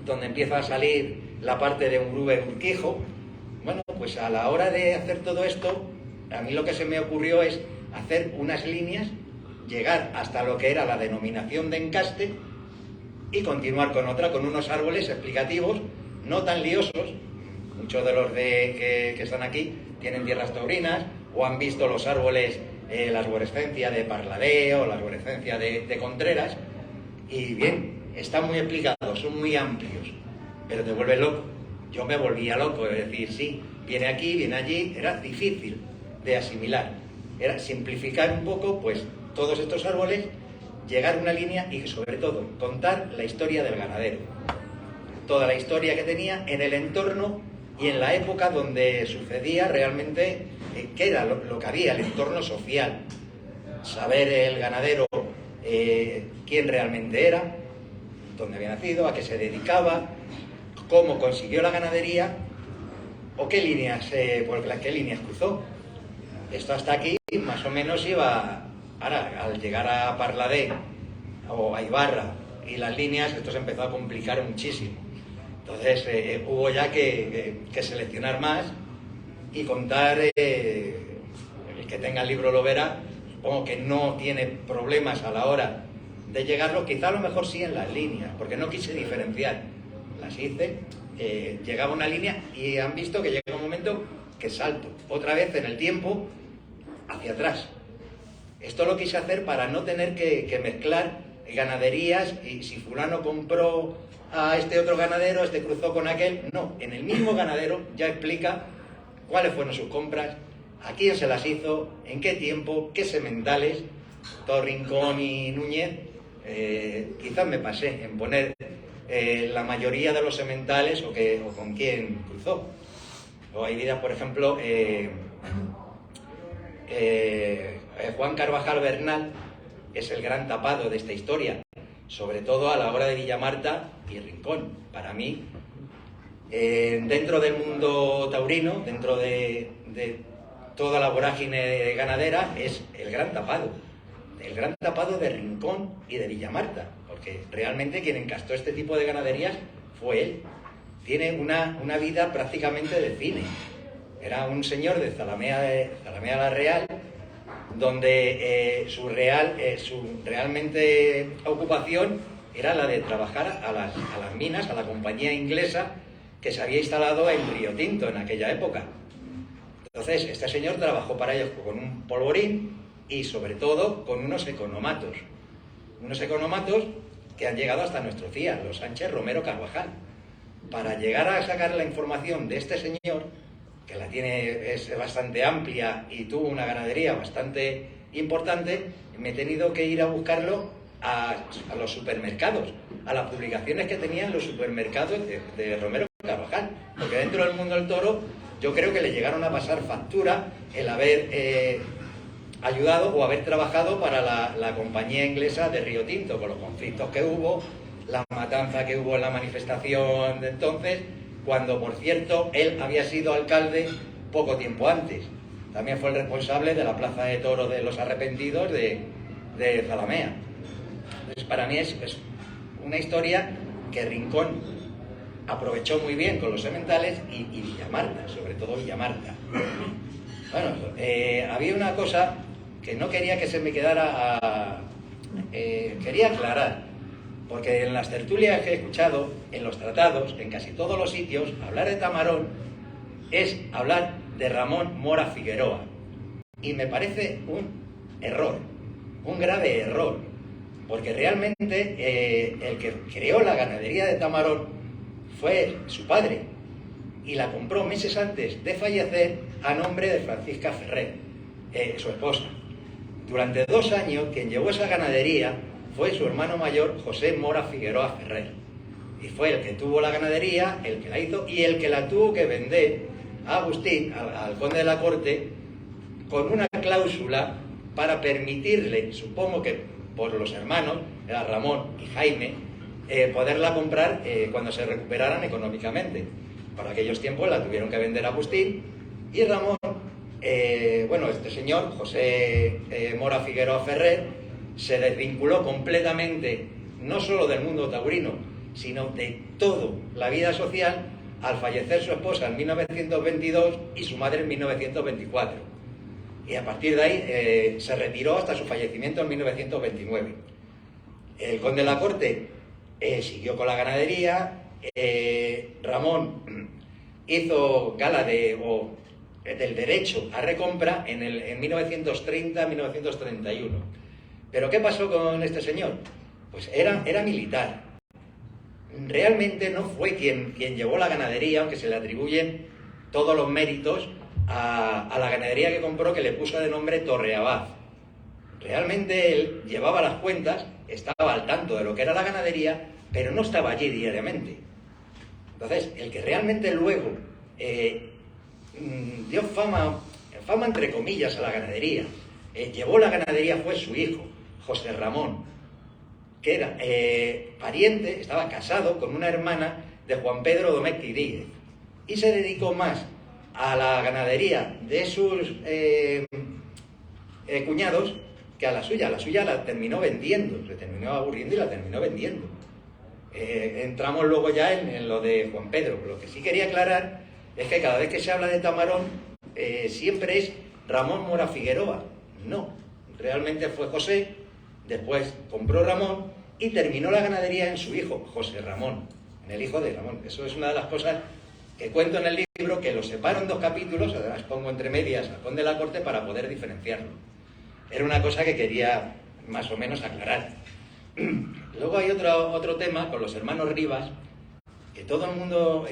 donde empieza a salir la parte de Muruve Urquijo. Bueno, pues a la hora de hacer todo esto, a mí lo que se me ocurrió es hacer unas líneas, llegar hasta lo que era la denominación de encaste y continuar con otra, con unos árboles explicativos, no tan liosos. Muchos de los que están aquí tienen tierras taurinas o han visto los árboles, la arborescencia de Parladeo, la arborescencia de Contreras, y bien, están muy explicados, son muy amplios, pero te vuelves loco. Yo me volvía loco, es decir, sí, viene aquí, viene allí, era difícil de asimilar. Era simplificar un poco, pues, todos estos árboles, llegar a una línea y, sobre todo, contar la historia del ganadero. Toda la historia que tenía en el entorno y en la época donde sucedía realmente, qué era lo que había, el entorno social. Saber el ganadero quién realmente era, dónde había nacido, a qué se dedicaba, cómo consiguió la ganadería o qué líneas cruzó. Esto hasta aquí más o menos iba. Ahora, al llegar a Parladé o a Ibarra y las líneas, esto se empezó a complicar muchísimo. Entonces hubo ya que seleccionar más y contar, el que tenga el libro lo verá, supongo que no tiene problemas a la hora de llegarlo, quizá a lo mejor sí en las líneas, porque no quise diferenciar. Las hice, llegaba una línea y han visto que llega un momento que salto otra vez en el tiempo hacia atrás. Esto lo quise hacer para no tener que mezclar ganaderías y si fulano compró a este otro ganadero, este cruzó con aquel. No, en el mismo ganadero ya explica cuáles fueron sus compras, a quién se las hizo, en qué tiempo, qué sementales, todo Rincón y Núñez. Quizás me pasé en poner la mayoría de los sementales o con quién cruzó. O hay vidas, por ejemplo, Juan Carvajal Bernal es el gran tapado de esta historia, sobre todo a la hora de Villamarta y Rincón. Para mí, dentro del mundo taurino, dentro de toda la vorágine ganadera, es el gran tapado de Rincón y de Villamarta, porque realmente quien encastó este tipo de ganaderías fue él. Tiene una vida prácticamente de cine. Era un señor de Zalamea la Real, donde su realmente ocupación era la de trabajar a las minas, a la compañía inglesa que se había instalado en Río Tinto en aquella época. Entonces, este señor trabajó para ellos con un polvorín y, sobre todo, con unos economatos. Unos economatos que han llegado hasta nuestro CIA, los Sánchez Romero Carvajal. Para llegar a sacar la información de este señor, que es bastante amplia y tuvo una ganadería bastante importante, me he tenido que ir a buscarlo a los supermercados, a las publicaciones que tenían los supermercados de Romero Carvajal, porque dentro del mundo del toro yo creo que le llegaron a pasar factura el haber ayudado o haber trabajado para la compañía inglesa de Río Tinto, con los conflictos que hubo, la matanza que hubo en la manifestación de entonces, cuando, por cierto, él había sido alcalde poco tiempo antes. También fue el responsable de la plaza de toros de los Arrepentidos de Zalamea. Entonces, para mí es una historia que Rincón aprovechó muy bien con los sementales y Villamarta, sobre todo Villamarta. Bueno, había una cosa que no quería que se me quedara quería aclarar, porque en las tertulias que he escuchado, en los tratados, en casi todos los sitios, hablar de Tamarón es hablar de Ramón Mora Figueroa. Y me parece un error, un grave error, porque realmente el que creó la ganadería de Tamarón fue su padre, y la compró meses antes de fallecer a nombre de Francisca Ferrer, su esposa. Durante 2 años, quien llevó esa ganadería fue su hermano mayor, José Mora Figueroa Ferrer. Y fue el que tuvo la ganadería, el que la hizo y el que la tuvo que vender a Agustín, al conde de la corte, con una cláusula para permitirle, supongo que por los hermanos, era Ramón y Jaime, poderla comprar cuando se recuperaran económicamente. Para aquellos tiempos la tuvieron que vender a Agustín y Ramón, este señor, José Mora Figueroa Ferrer, se desvinculó completamente, no solo del mundo taurino, sino de toda la vida social, al fallecer su esposa en 1922 y su madre en 1924. Y a partir de ahí se retiró hasta su fallecimiento en 1929. El conde de la corte siguió con la ganadería. Ramón hizo gala del derecho a recompra en 1930-1931. ¿Pero qué pasó con este señor? Pues era militar. Realmente no fue quien llevó la ganadería, aunque se le atribuyen todos los méritos a la ganadería que compró, que le puso de nombre Torreabad. Realmente él llevaba las cuentas, estaba al tanto de lo que era la ganadería, pero no estaba allí diariamente. Entonces, el que realmente luego dio fama entre comillas a la ganadería, llevó la ganadería, fue su hijo, José Ramón, que era pariente, estaba casado con una hermana de Juan Pedro Domecq Díez, y se dedicó más a la ganadería de sus cuñados que a la suya. La suya la terminó vendiendo, se terminó aburriendo y la terminó vendiendo. Entramos luego ya en lo de Juan Pedro. Lo que sí quería aclarar es que cada vez que se habla de Tamarón siempre es Ramón Mora Figueroa. No, realmente fue José, después compró Ramón y terminó la ganadería en su hijo, José Ramón, en el hijo de Ramón. Eso es una de las cosas que cuento en el libro, que lo separo en 2 capítulos, además pongo entre medias al conde de la corte para poder diferenciarlo. Era una cosa que quería más o menos aclarar. Luego hay otro tema con los hermanos Rivas, que todo el mundo,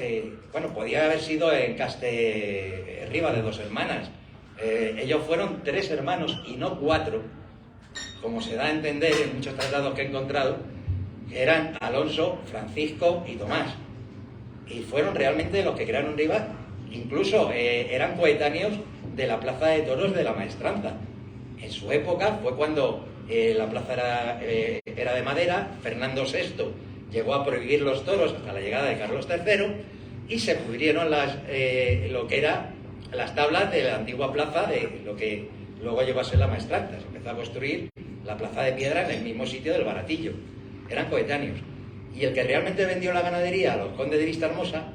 podía haber sido en Caste Rivas de 2 hermanas. Ellos fueron 3 hermanos y no 4, como se da a entender en muchos tratados que he encontrado, que eran Alonso, Francisco y Tomás. Y fueron realmente los que crearon Rivas. Incluso eran coetáneos de la Plaza de Toros de la Maestranza. En su época fue cuando la plaza era de madera. Fernando VI llegó a prohibir los toros hasta la llegada de Carlos III, y se pudrieron lo que eran las tablas de la antigua plaza de lo que luego llegó a ser la Maestranza. Se empezó a construir la plaza de piedra en el mismo sitio del Baratillo. Eran coetáneos. Y el que realmente vendió la ganadería a los condes de Vistahermosa,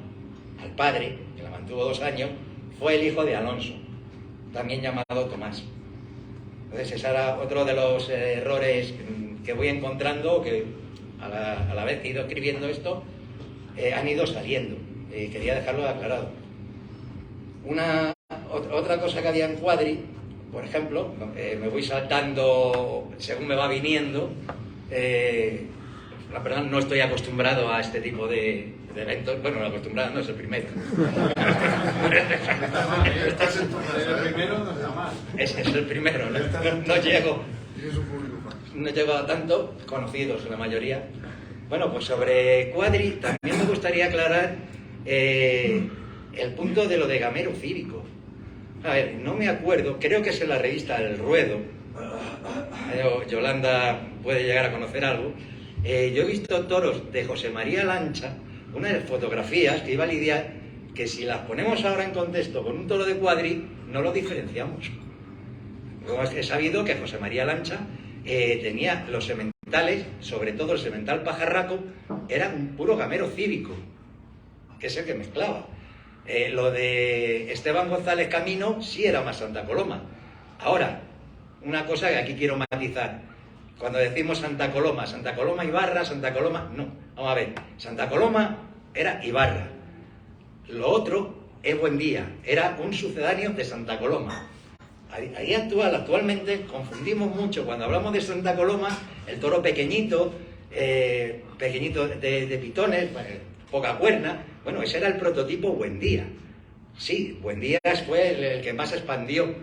al padre, que la mantuvo 2 años, fue el hijo de Alonso, también llamado Tomás. Entonces ese era otro de los errores que voy encontrando, que a la vez que he ido escribiendo esto, han ido saliendo. Quería dejarlo aclarado. Otra cosa que había en Cuadri, por ejemplo, me voy saltando según me va viniendo. La verdad no estoy acostumbrado a este tipo de eventos. Bueno, acostumbrado no es el primero. Estás en tu casa, El primero no está mal. Es el primero, no llego. No llego a tanto, conocidos la mayoría. Bueno, pues sobre Cuadri también me gustaría aclarar el punto de lo de gamero cívico. A ver, no me acuerdo, creo que es en la revista El Ruedo. Yolanda puede llegar a conocer algo. Yo he visto toros de José María Lancha, unas fotografías que iba a lidiar, que si las ponemos ahora en contexto con un toro de Cuadri, no lo diferenciamos. He sabido que José María Lancha tenía los sementales, sobre todo el semental pajarraco, era un puro gamero cívico, que es el que mezclaba. Lo de Esteban González Camino sí era más Santa Coloma. Ahora, una cosa que aquí quiero matizar. Cuando decimos Santa Coloma Ibarra, Santa Coloma, no. Vamos a ver, Santa Coloma era Ibarra. Lo otro es Buendía, era un sucedáneo de Santa Coloma. Ahí actualmente confundimos mucho cuando hablamos de Santa Coloma, el toro pequeñito, de pitones, poca cuerna. Bueno, ese era el prototipo Buendía. Sí, Buendía fue el que más expandió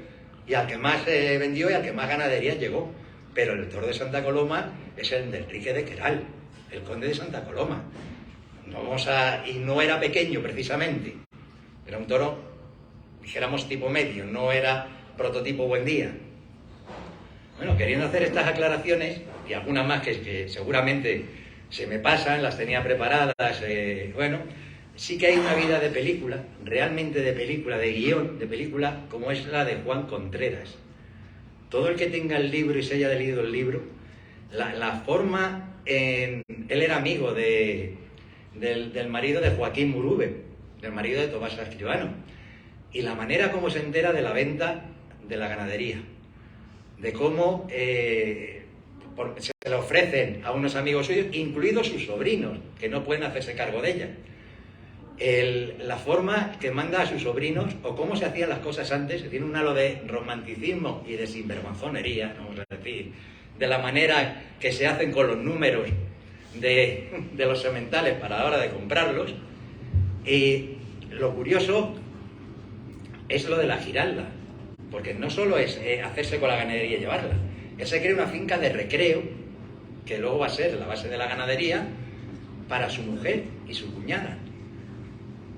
y al que más vendió y al que más ganadería llegó. Pero el toro de Santa Coloma es el de Enrique de Queral, el conde de Santa Coloma. Y no era pequeño precisamente, era un toro, dijéramos, tipo medio, no era prototipo Buendía. Bueno, queriendo hacer estas aclaraciones, y algunas más que seguramente se me pasan, las tenía preparadas, bueno, sí que hay una vida de película, realmente de película, de guión, de película, como es la de Juan Contreras. Todo el que tenga el libro y se haya leído el libro, la forma, él era amigo del marido de Joaquín Murube, del marido de Tomás Escribano, y la manera como se entera de la venta de la ganadería, de cómo se le ofrecen a unos amigos suyos, incluidos sus sobrinos, que no pueden hacerse cargo de ella. La forma que manda a sus sobrinos, o cómo se hacían las cosas antes, tiene un halo de romanticismo y de sinvergonzonería, vamos a decir, de la manera que se hacen con los números de los sementales para la hora de comprarlos. Y lo curioso es lo de la giralda, porque no solo es hacerse con la ganadería y llevarla, él se crea una finca de recreo, que luego va a ser la base de la ganadería, para su mujer y su cuñada.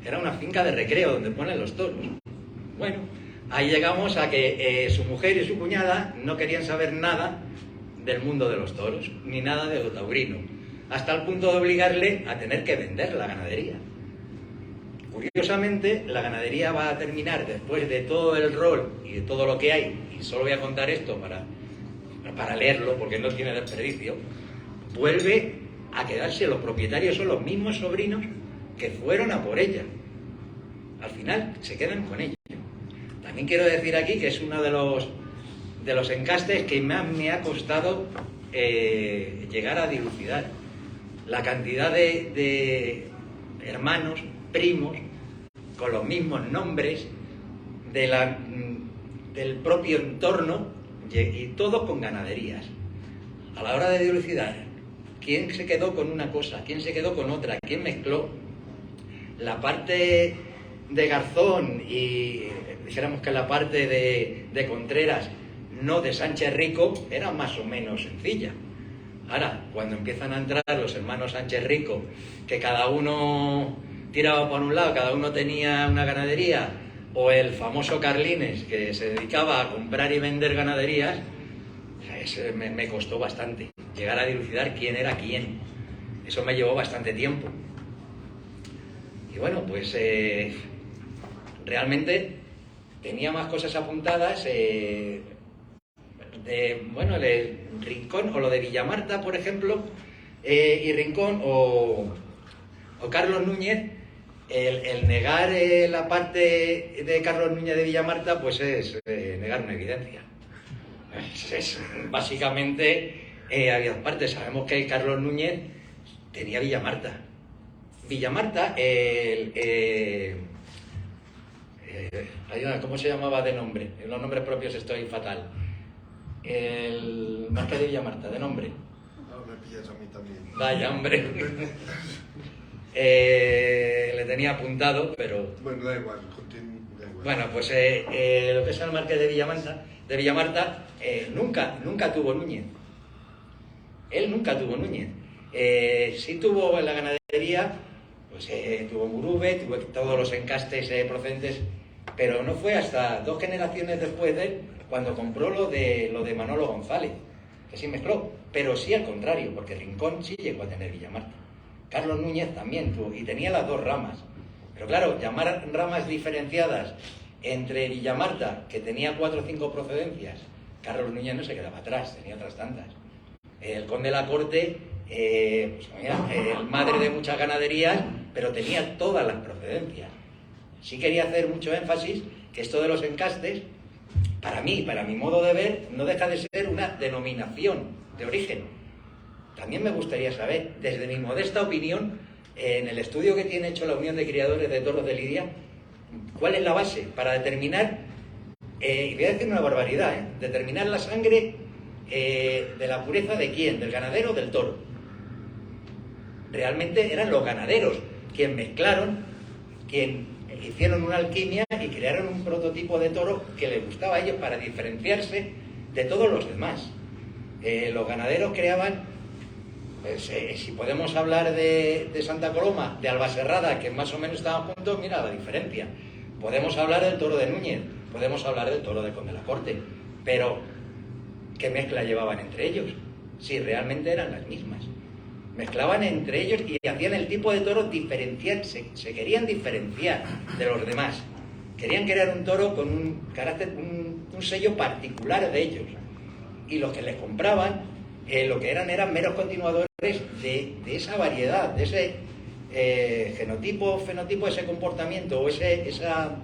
Era una finca de recreo donde ponen los toros. Bueno, ahí llegamos a que su mujer y su cuñada no querían saber nada del mundo de los toros, ni nada de lo taurino, hasta el punto de obligarle a tener que vender la ganadería. Curiosamente, la ganadería va a terminar, después de todo el rol y de todo lo que hay, y solo voy a contar esto para leerlo, porque no tiene desperdicio, vuelve a quedarse, los propietarios son los mismos sobrinos que fueron a por ella. Al final se quedan con ella. También quiero decir aquí que es uno de los encastes que más me ha costado llegar a dilucidar. La cantidad de hermanos, primos, con los mismos nombres, del propio entorno, y todos con ganaderías. A la hora de dilucidar, ¿quién se quedó con una cosa? ¿Quién se quedó con otra? ¿Quién mezcló? La parte de Garzón y dijéramos que la parte de Contreras, no de Sánchez Rico, era más o menos sencilla. Ahora, cuando empiezan a entrar los hermanos Sánchez Rico, que cada uno tiraba por un lado, cada uno tenía una ganadería, o el famoso Carlines, que se dedicaba a comprar y vender ganaderías, eso me costó bastante, llegar a dilucidar quién era quién. Eso me llevó bastante tiempo. Y bueno, pues realmente tenía más cosas apuntadas. Bueno, el Rincón o lo de Villamarta, por ejemplo, y Rincón o Carlos Núñez, el negar la parte de Carlos Núñez de Villamarta, pues es negar una evidencia. Básicamente, había dos partes. Sabemos que Carlos Núñez tenía Villamarta. Villamarta, ¿cómo se llamaba de nombre? En los nombres propios estoy fatal. El marqués de Villamarta, de nombre. No, me pillas a mí también. Vaya, hombre. Le tenía apuntado, pero... Bueno, da igual, da igual. Bueno, pues lo que es el marqués de Villamarta, nunca tuvo Núñez. Él nunca tuvo Núñez. Sí tuvo en la ganadería, pues tuvo Murube, tuvo todos los encastes procedentes, pero no fue hasta 2 generaciones después de él cuando compró lo de Manolo González, que sí mezcló, pero sí al contrario, porque Rincón sí llegó a tener Villamarta. Carlos Núñez también tuvo, y tenía las 2 ramas. Pero claro, llamar ramas diferenciadas entre Villamarta, que tenía 4 o 5 procedencias, Carlos Núñez no se quedaba atrás, tenía otras tantas. El conde de la Corte, pues mira, el madre de muchas ganaderías, pero tenía todas las procedencias. Sí quería hacer mucho énfasis que esto de los encastes, para mí, para mi modo de ver, no deja de ser una denominación de origen. También me gustaría saber, desde mi modesta opinión, en el estudio que tiene hecho la Unión de Criadores de Toros de Lidia, ¿cuál es la base para determinar, y voy a decir una barbaridad, determinar la sangre de la pureza de quién, del ganadero o del toro? Realmente eran los ganaderos quienes mezclaron, quien hicieron una alquimia y crearon un prototipo de toro que les gustaba a ellos para diferenciarse de todos los demás. Los ganaderos creaban, si podemos hablar de Santa Coloma, de Albaserrada, que más o menos estaban juntos, mira la diferencia. Podemos hablar del toro de Núñez, podemos hablar del toro de Conde de la Corte, pero ¿qué mezcla llevaban entre ellos? Si realmente eran las mismas. Mezclaban entre ellos y hacían el tipo de toro diferenciar, se querían diferenciar de los demás. Querían crear un toro con un carácter, un sello particular de ellos. Y los que les compraban, lo que eran meros continuadores de esa variedad, de ese fenotipo, ese comportamiento o esa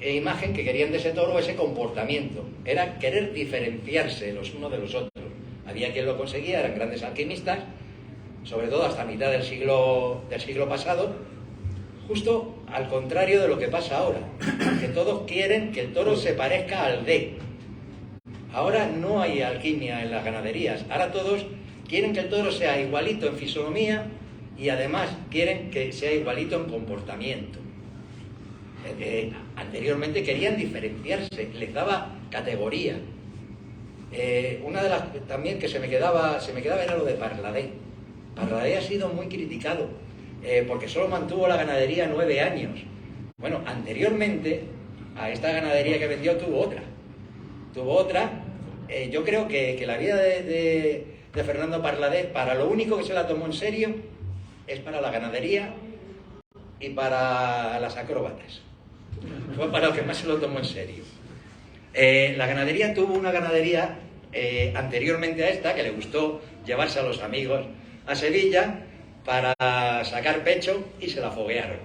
imagen que querían de ese toro, ese comportamiento. Era querer diferenciarse los unos de los otros. Había quien lo conseguía, eran grandes alquimistas, sobre todo hasta mitad del siglo pasado, justo al contrario de lo que pasa ahora, que todos quieren que el toro se parezca al de. Ahora no hay alquimia en las ganaderías, ahora todos quieren que el toro sea igualito en fisonomía y además quieren que sea igualito en comportamiento. Anteriormente querían diferenciarse, les daba categoría. Una de las también que se me quedaba era lo de Parladé. Parladé ha sido muy criticado porque solo mantuvo la ganadería 9 años. Bueno, anteriormente a esta ganadería que vendió tuvo otra. Yo creo que la vida de Fernando Parladé, para lo único que se la tomó en serio es para la ganadería y para las acróbatas. Fue para lo que más se lo tomó en serio. La ganadería tuvo una ganadería anteriormente a esta que le gustó llevarse a los amigos a Sevilla para sacar pecho y se la foguearon.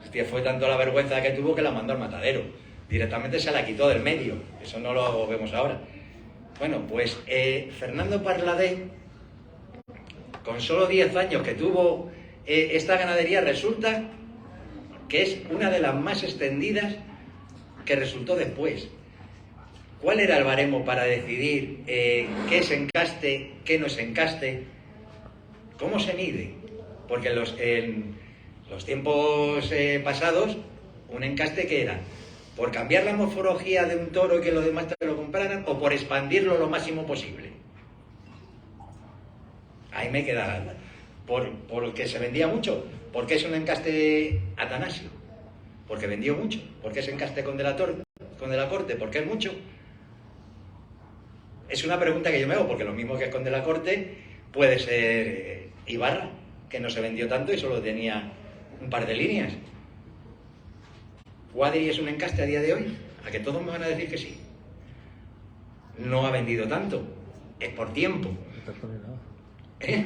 Hostia, fue tanto la vergüenza que tuvo que la mandó al matadero. Directamente se la quitó del medio. Eso no lo vemos ahora. Bueno, pues Fernando Parladé, con solo 10 años que tuvo esta ganadería, resulta que es una de las más extendidas que resultó después. ¿Cuál era el baremo para decidir qué es encaste, qué no es encaste? ¿Cómo se mide? Porque en los tiempos pasados, un encaste, ¿qué era? ¿Por cambiar la morfología de un toro y que los demás te lo compraran o por expandirlo lo máximo posible? Ahí me queda. ¿Por que se vendía mucho? ¿Por qué es un encaste Atanasio? Porque vendió mucho. ¿Por qué es encaste Conde de la Corte? ¿Por qué es mucho? Es una pregunta que yo me hago, porque lo mismo que es Conde de la Corte puede ser Ibarra, que no se vendió tanto y solo tenía un par de líneas. ¿Cuadri es un encaste a día de hoy? ¿A que todos me van a decir que sí? No ha vendido tanto, es por tiempo. Ni tanto ni nada. ¿Eh?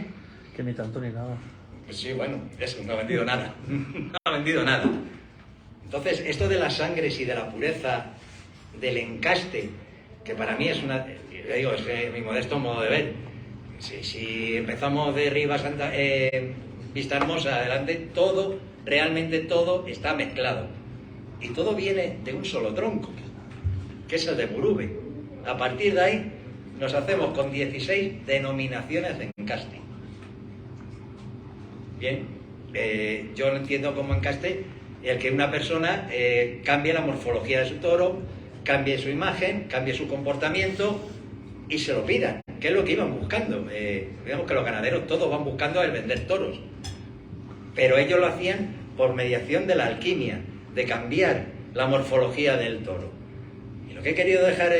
Que ni tanto ni nada. Pues sí, bueno, eso, no ha vendido nada. No ha vendido nada. Entonces, esto de las sangres y de la pureza, del encaste, que para mí es una... Yo digo, es mi modesto modo de ver. Si empezamos de Rivas Vista Hermosa adelante, todo, realmente todo está mezclado. Y todo viene de un solo tronco, que es el de Murube. A partir de ahí nos hacemos con 16 denominaciones de encaste. Bien, yo no entiendo como encaste el que una persona cambie la morfología de su toro, cambie su imagen, cambie su comportamiento y se lo pidan, que es lo que iban buscando. Digamos que los ganaderos todos van buscando el vender toros, pero ellos lo hacían por mediación de la alquimia, de cambiar la morfología del toro. Y lo que he querido dejar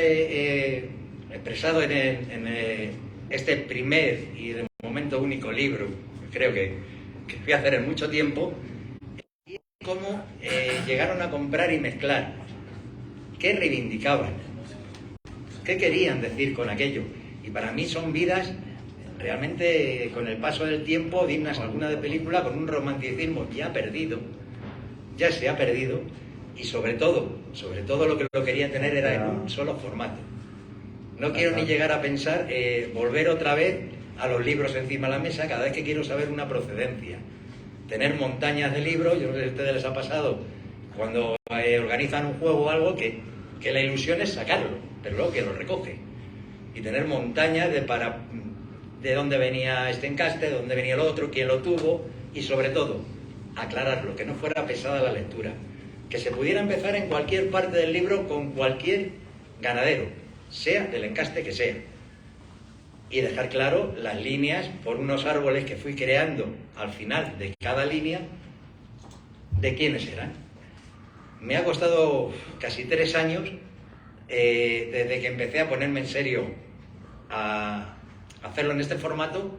expresado en este primer y de momento único libro, creo que voy a hacer en mucho tiempo, es cómo llegaron a comprar y mezclar, qué reivindicaban, qué querían decir con aquello. Y para mí son vidas realmente, con el paso del tiempo, dignas alguna de película, con un romanticismo ya perdido, ya se ha perdido, y sobre todo lo que lo quería tener era en un solo formato. No quiero ni llegar a pensar volver otra vez a los libros encima de la mesa cada vez que quiero saber una procedencia. Tener montañas de libros, yo no sé si a ustedes les ha pasado, cuando organizan un juego o algo, que la ilusión es sacarlo, pero luego que lo recoge. Y tener montañas de dónde venía este encaste, de dónde venía el otro, quién lo tuvo, y sobre todo, aclararlo, que no fuera pesada la lectura. Que se pudiera empezar en cualquier parte del libro con cualquier ganadero, sea del encaste que sea. Y dejar claro las líneas por unos árboles que fui creando al final de cada línea, de quiénes eran. Me ha costado casi 3 años, desde que empecé a ponerme en serio a hacerlo en este formato,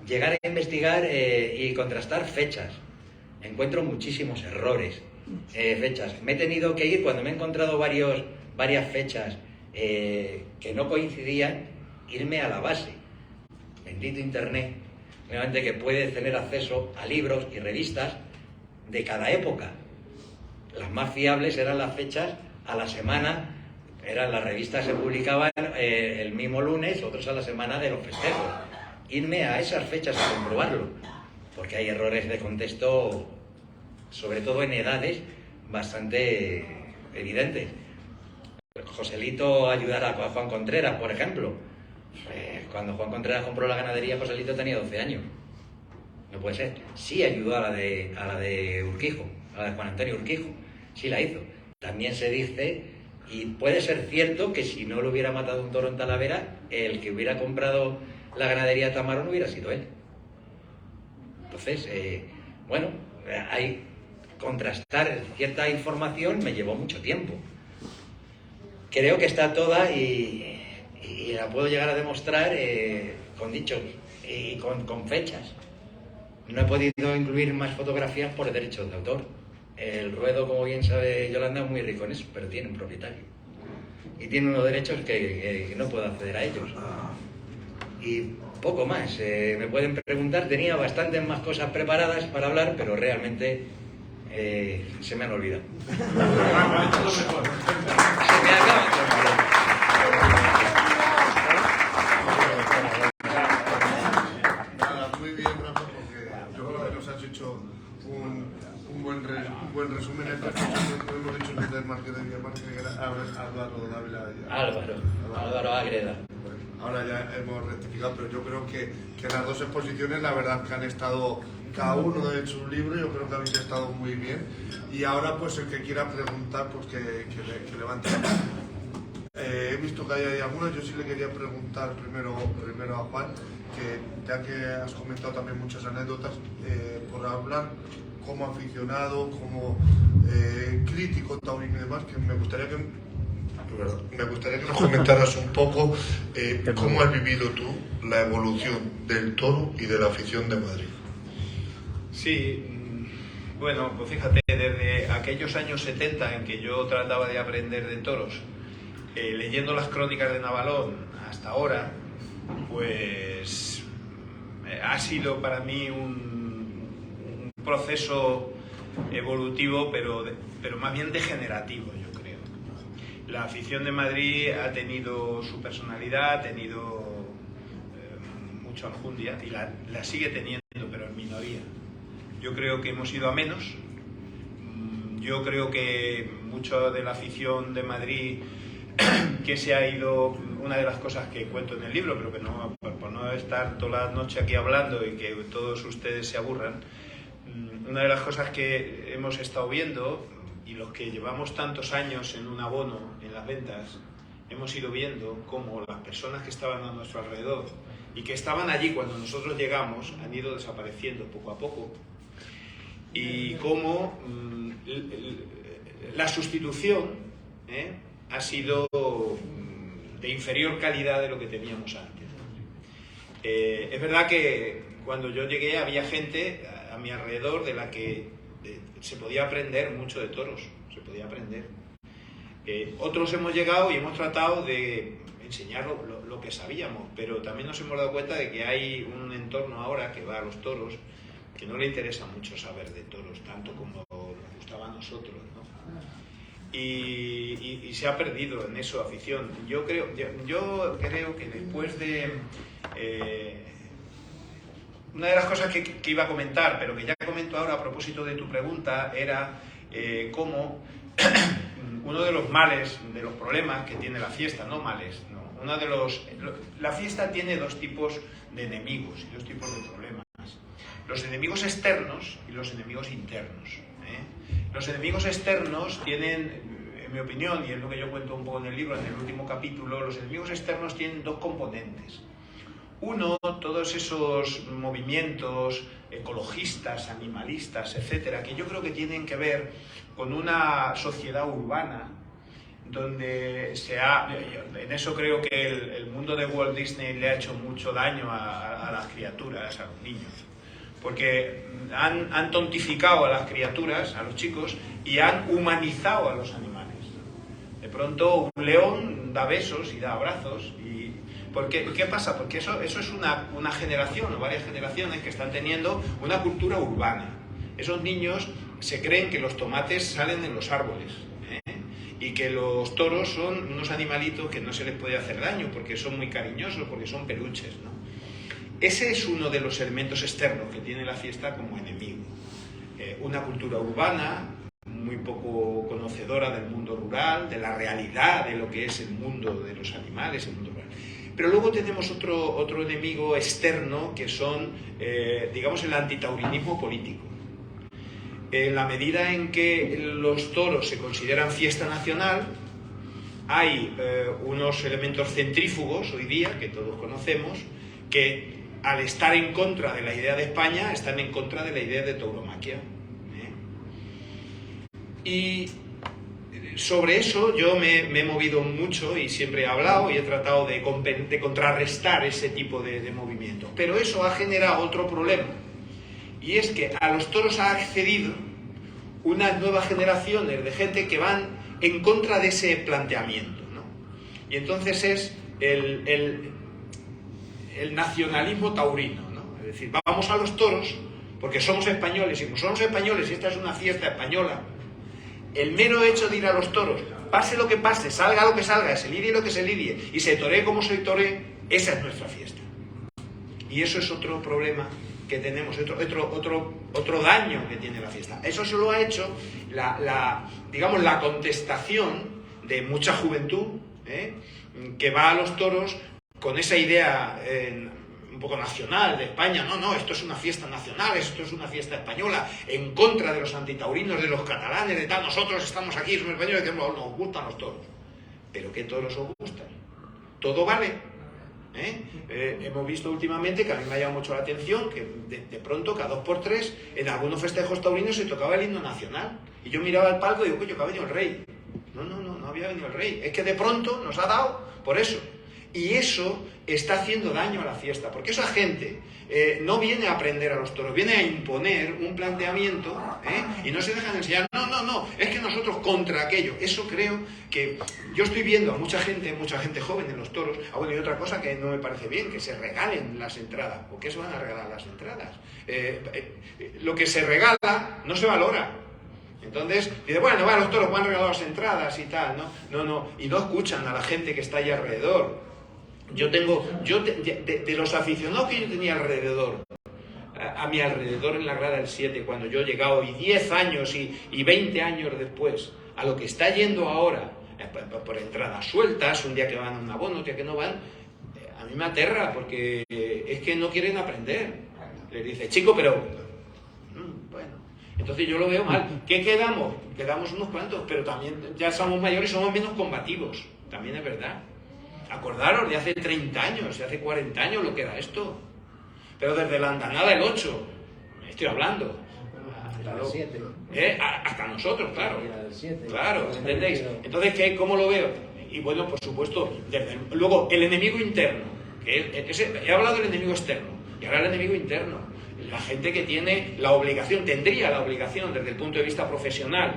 llegar a investigar y contrastar fechas. Encuentro muchísimos errores, fechas. Me he tenido que ir, cuando me he encontrado varias fechas que no coincidían, irme a la base. Bendito Internet, realmente, que puede tener acceso a libros y revistas de cada época. Las más fiables eran las fechas a la semana, las revistas se publicaban el mismo lunes, otros a la semana de los festejos. Irme a esas fechas a comprobarlo, porque hay errores de contexto, sobre todo en edades bastante evidentes. Joselito ayudará a Juan Contreras, por ejemplo. Cuando Juan Contreras compró la ganadería, Joselito tenía 12 años. No puede ser. Sí ayudó a la de Urquijo, a la de Juan Antonio Urquijo. Sí la hizo. También se dice, y puede ser cierto, que si no le hubiera matado un toro en Talavera, el que hubiera comprado la ganadería Tamaro no hubiera sido él. Entonces, bueno, hay contrastar cierta información me llevó mucho tiempo. Creo que está toda y la puedo llegar a demostrar con dichos y con fechas. No he podido incluir más fotografías por derechos de autor. El ruedo, como bien sabe Yolanda, es muy rico en eso, pero tiene un propietario. Y tiene unos derechos que no puedo acceder a ellos. Y poco más. Me pueden preguntar, tenía bastantes más cosas preparadas para hablar, pero realmente se me han olvidado. Se me acaban de olvidar. Muy bien, Rafa, porque yo creo que nos has hecho un buen resumen. No hemos dicho ni del Marqués de Villamarque, que era Álvaro Dávila. Álvaro Ágreda. Ahora ya hemos rectificado, pero yo creo que las dos exposiciones, la verdad, que han estado cada uno en su libro. Yo creo que habéis estado muy bien. Y ahora, pues, el que quiera preguntar, pues que levante la mano. He visto que hay algunos. Yo sí le quería preguntar primero a Juan, que ya que has comentado también muchas anécdotas, por hablar como aficionado, como crítico taurino y demás, que me gustaría que nos comentaras un poco cómo has vivido tú la evolución del toro y de la afición de Madrid. Sí, Bueno, pues fíjate, desde aquellos años 70 en que yo trataba de aprender de toros, leyendo las crónicas de Navalón hasta ahora, pues ha sido para mí un proceso evolutivo, pero más bien degenerativo, yo creo. La afición de Madrid ha tenido su personalidad, ha tenido mucha enjundia y la sigue teniendo, pero en minoría. Yo creo que hemos ido a menos. Yo creo que mucho de la afición de Madrid que se ha ido, una de las cosas que cuento en el libro, pero que no, por no estar toda la noche aquí hablando y que todos ustedes se aburran, una de las cosas que hemos estado viendo, y los que llevamos tantos años en un abono, en las ventas, hemos ido viendo cómo las personas que estaban a nuestro alrededor y que estaban allí cuando nosotros llegamos han ido desapareciendo poco a poco, y cómo la sustitución ha sido de inferior calidad de lo que teníamos antes. Es verdad que cuando yo llegué había gente a mi alrededor de la que se podía aprender mucho de toros, se podía aprender. Otros hemos llegado y hemos tratado de enseñar lo que sabíamos, pero también nos hemos dado cuenta de que hay un entorno ahora que va a los toros que no le interesa mucho saber de toros, tanto como nos gustaba a nosotros, ¿no? Y se ha perdido en eso afición. Yo creo que después de... una de las cosas que iba a comentar, pero que ya comento ahora a propósito de tu pregunta, era cómo uno de los males, de los problemas que tiene la fiesta, no males, no, la fiesta tiene dos tipos de enemigos y dos tipos de problemas. Los enemigos externos y los enemigos internos. Los enemigos externos tienen, en mi opinión, y es lo que yo cuento un poco en el libro, en el último capítulo, los enemigos externos tienen dos componentes. Uno, todos esos movimientos ecologistas, animalistas, etcétera, que yo creo que tienen que ver con una sociedad urbana donde en eso creo que el mundo de Walt Disney le ha hecho mucho daño a las criaturas, a los niños, porque han tontificado a las criaturas, a los chicos, y han humanizado a los animales. De pronto un león da besos y da abrazos. ¿Qué pasa? Porque eso es una generación o varias generaciones que están teniendo una cultura urbana. Esos niños se creen que los tomates salen en los árboles, y que los toros son unos animalitos que no se les puede hacer daño porque son muy cariñosos, porque son peluches, ¿no? Ese es uno de los elementos externos que tiene la fiesta como enemigo. Una cultura urbana muy poco conocedora del mundo rural, de la realidad de lo que es el mundo de los animales, el mundo rural. Pero luego tenemos otro enemigo externo que son, digamos, el antitaurinismo político. En la medida en que los toros se consideran fiesta nacional, hay unos elementos centrífugos hoy día, que todos conocemos, que al estar en contra de la idea de España, están en contra de la idea de tauromaquia. Y sobre eso yo me he movido mucho y siempre he hablado y he tratado de contrarrestar ese tipo de movimientos. Pero eso ha generado otro problema, y es que a los toros ha accedido unas nuevas generaciones de gente que van en contra de ese planteamiento, ¿no? Y entonces es el nacionalismo taurino, ¿no? Es decir, vamos a los toros porque somos españoles, y como somos españoles y esta es una fiesta española, el mero hecho de ir a los toros, pase lo que pase, salga lo que salga, se lidie lo que se lidie y se toree como se toree, esa es nuestra fiesta. Y eso es otro problema que tenemos, otro daño que tiene la fiesta. Eso se lo ha hecho digamos, la contestación de mucha juventud, que va a los toros con esa idea un poco nacional de España. No, esto es una fiesta nacional, esto es una fiesta española, en contra de los antitaurinos, de los catalanes, de tal. Nosotros estamos aquí, somos españoles, que nos gustan los toros. ¿Pero qué toros os gustan? ¿Todo vale? Hemos visto últimamente, que a mí me ha llamado mucho la atención, que de pronto, cada 2x3, en algunos festejos taurinos se tocaba el himno nacional. Y yo miraba al palco y digo, coño, que ha venido el rey. No había venido el rey. Es que de pronto nos ha dado por eso. Y eso está haciendo daño a la fiesta, porque esa gente no viene a aprender a los toros, viene a imponer un planteamiento y no se dejan enseñar. No, es que nosotros contra aquello. Eso creo que yo estoy viendo a mucha gente joven en los toros. Bueno, y otra cosa que no me parece bien, que se regalen las entradas. ¿Por qué se van a regalar las entradas? Lo que se regala no se valora. Entonces, dice, bueno, los toros van a regalar las entradas y tal, ¿no? No, y no escuchan a la gente que está ahí alrededor. De los aficionados que yo tenía alrededor, a mi alrededor en la grada del 7, cuando yo he llegado, y 10 años y 20 años después, a lo que está yendo ahora, por entradas sueltas, un día que van a un abono, otro día que no van, a mí me aterra, porque es que no quieren aprender. Les dice, chico, pero... bueno, entonces yo lo veo mal. ¿Qué quedamos? Quedamos unos cuantos, pero también ya somos mayores y somos menos combativos. También es verdad. Acordaros de hace 30 años, de hace 40 años lo que era esto. Pero desde la andanada del 8, estoy hablando. Hasta nosotros, claro. Claro, ¿entendéis? Entonces, ¿cómo lo veo? Y bueno, por supuesto, luego el enemigo interno. He hablado del enemigo externo, y ahora el enemigo interno. La gente que tiene la obligación, tendría la obligación desde el punto de vista profesional,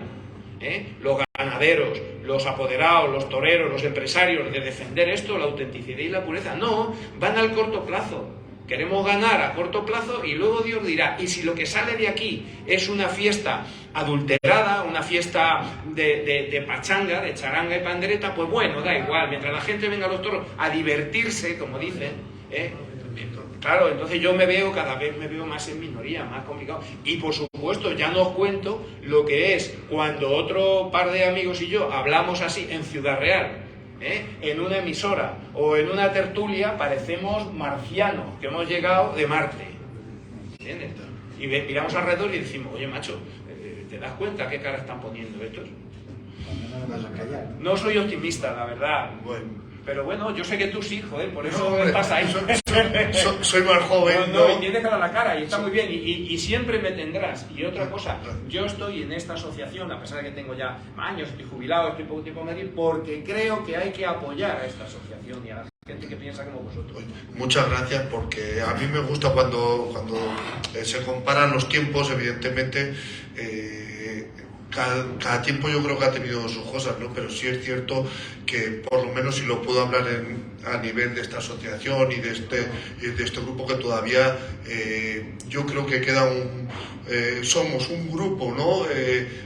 los ganaderos, los apoderados, los toreros, los empresarios, de defender esto, la autenticidad y la pureza. No, van al corto plazo. Queremos ganar a corto plazo y luego Dios dirá. Y si lo que sale de aquí es una fiesta adulterada, una fiesta de pachanga, de charanga y pandereta, pues bueno, da igual. Mientras la gente venga a los toros a divertirse, como dicen, claro, entonces yo cada vez me veo más en minoría, más complicado. Y por supuesto, ya no os cuento lo que es cuando otro par de amigos y yo hablamos así en Ciudad Real, en una emisora o en una tertulia, parecemos marcianos, que hemos llegado de Marte. ¿Entiendes? Y miramos alrededor y decimos, oye, macho, ¿te das cuenta qué cara están poniendo estos? No soy optimista, la verdad. Bueno. Pero bueno, yo sé que tú sí, joder, por eso estás ahí. Soy más joven, no, y tienes cara a la cara, y está muy bien, y siempre me tendrás. Y otra cosa, yo estoy en esta asociación, a pesar de que tengo ya años, estoy jubilado, estoy poco tiempo en Madrid, porque creo que hay que apoyar a esta asociación y a la gente que piensa como vosotros. Muchas gracias, porque a mí me gusta cuando se comparan los tiempos, evidentemente. Cada tiempo yo creo que ha tenido sus cosas, ¿no? Pero sí es cierto que, por lo menos si lo puedo hablar a nivel de esta asociación y de este grupo, que todavía yo creo que queda somos un grupo, ¿no?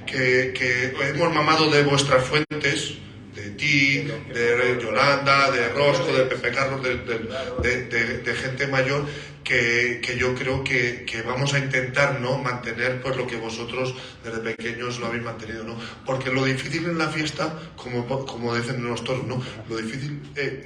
Que hemos mamado de vuestras fuentes, de ti, de Yolanda, de Rosco, de Pepe Carlos, de gente mayor, que yo creo que vamos a intentar, ¿no?, mantener pues lo que vosotros desde pequeños lo habéis mantenido, ¿no? Porque lo difícil en la fiesta, como dicen los toros, ¿no?, lo difícil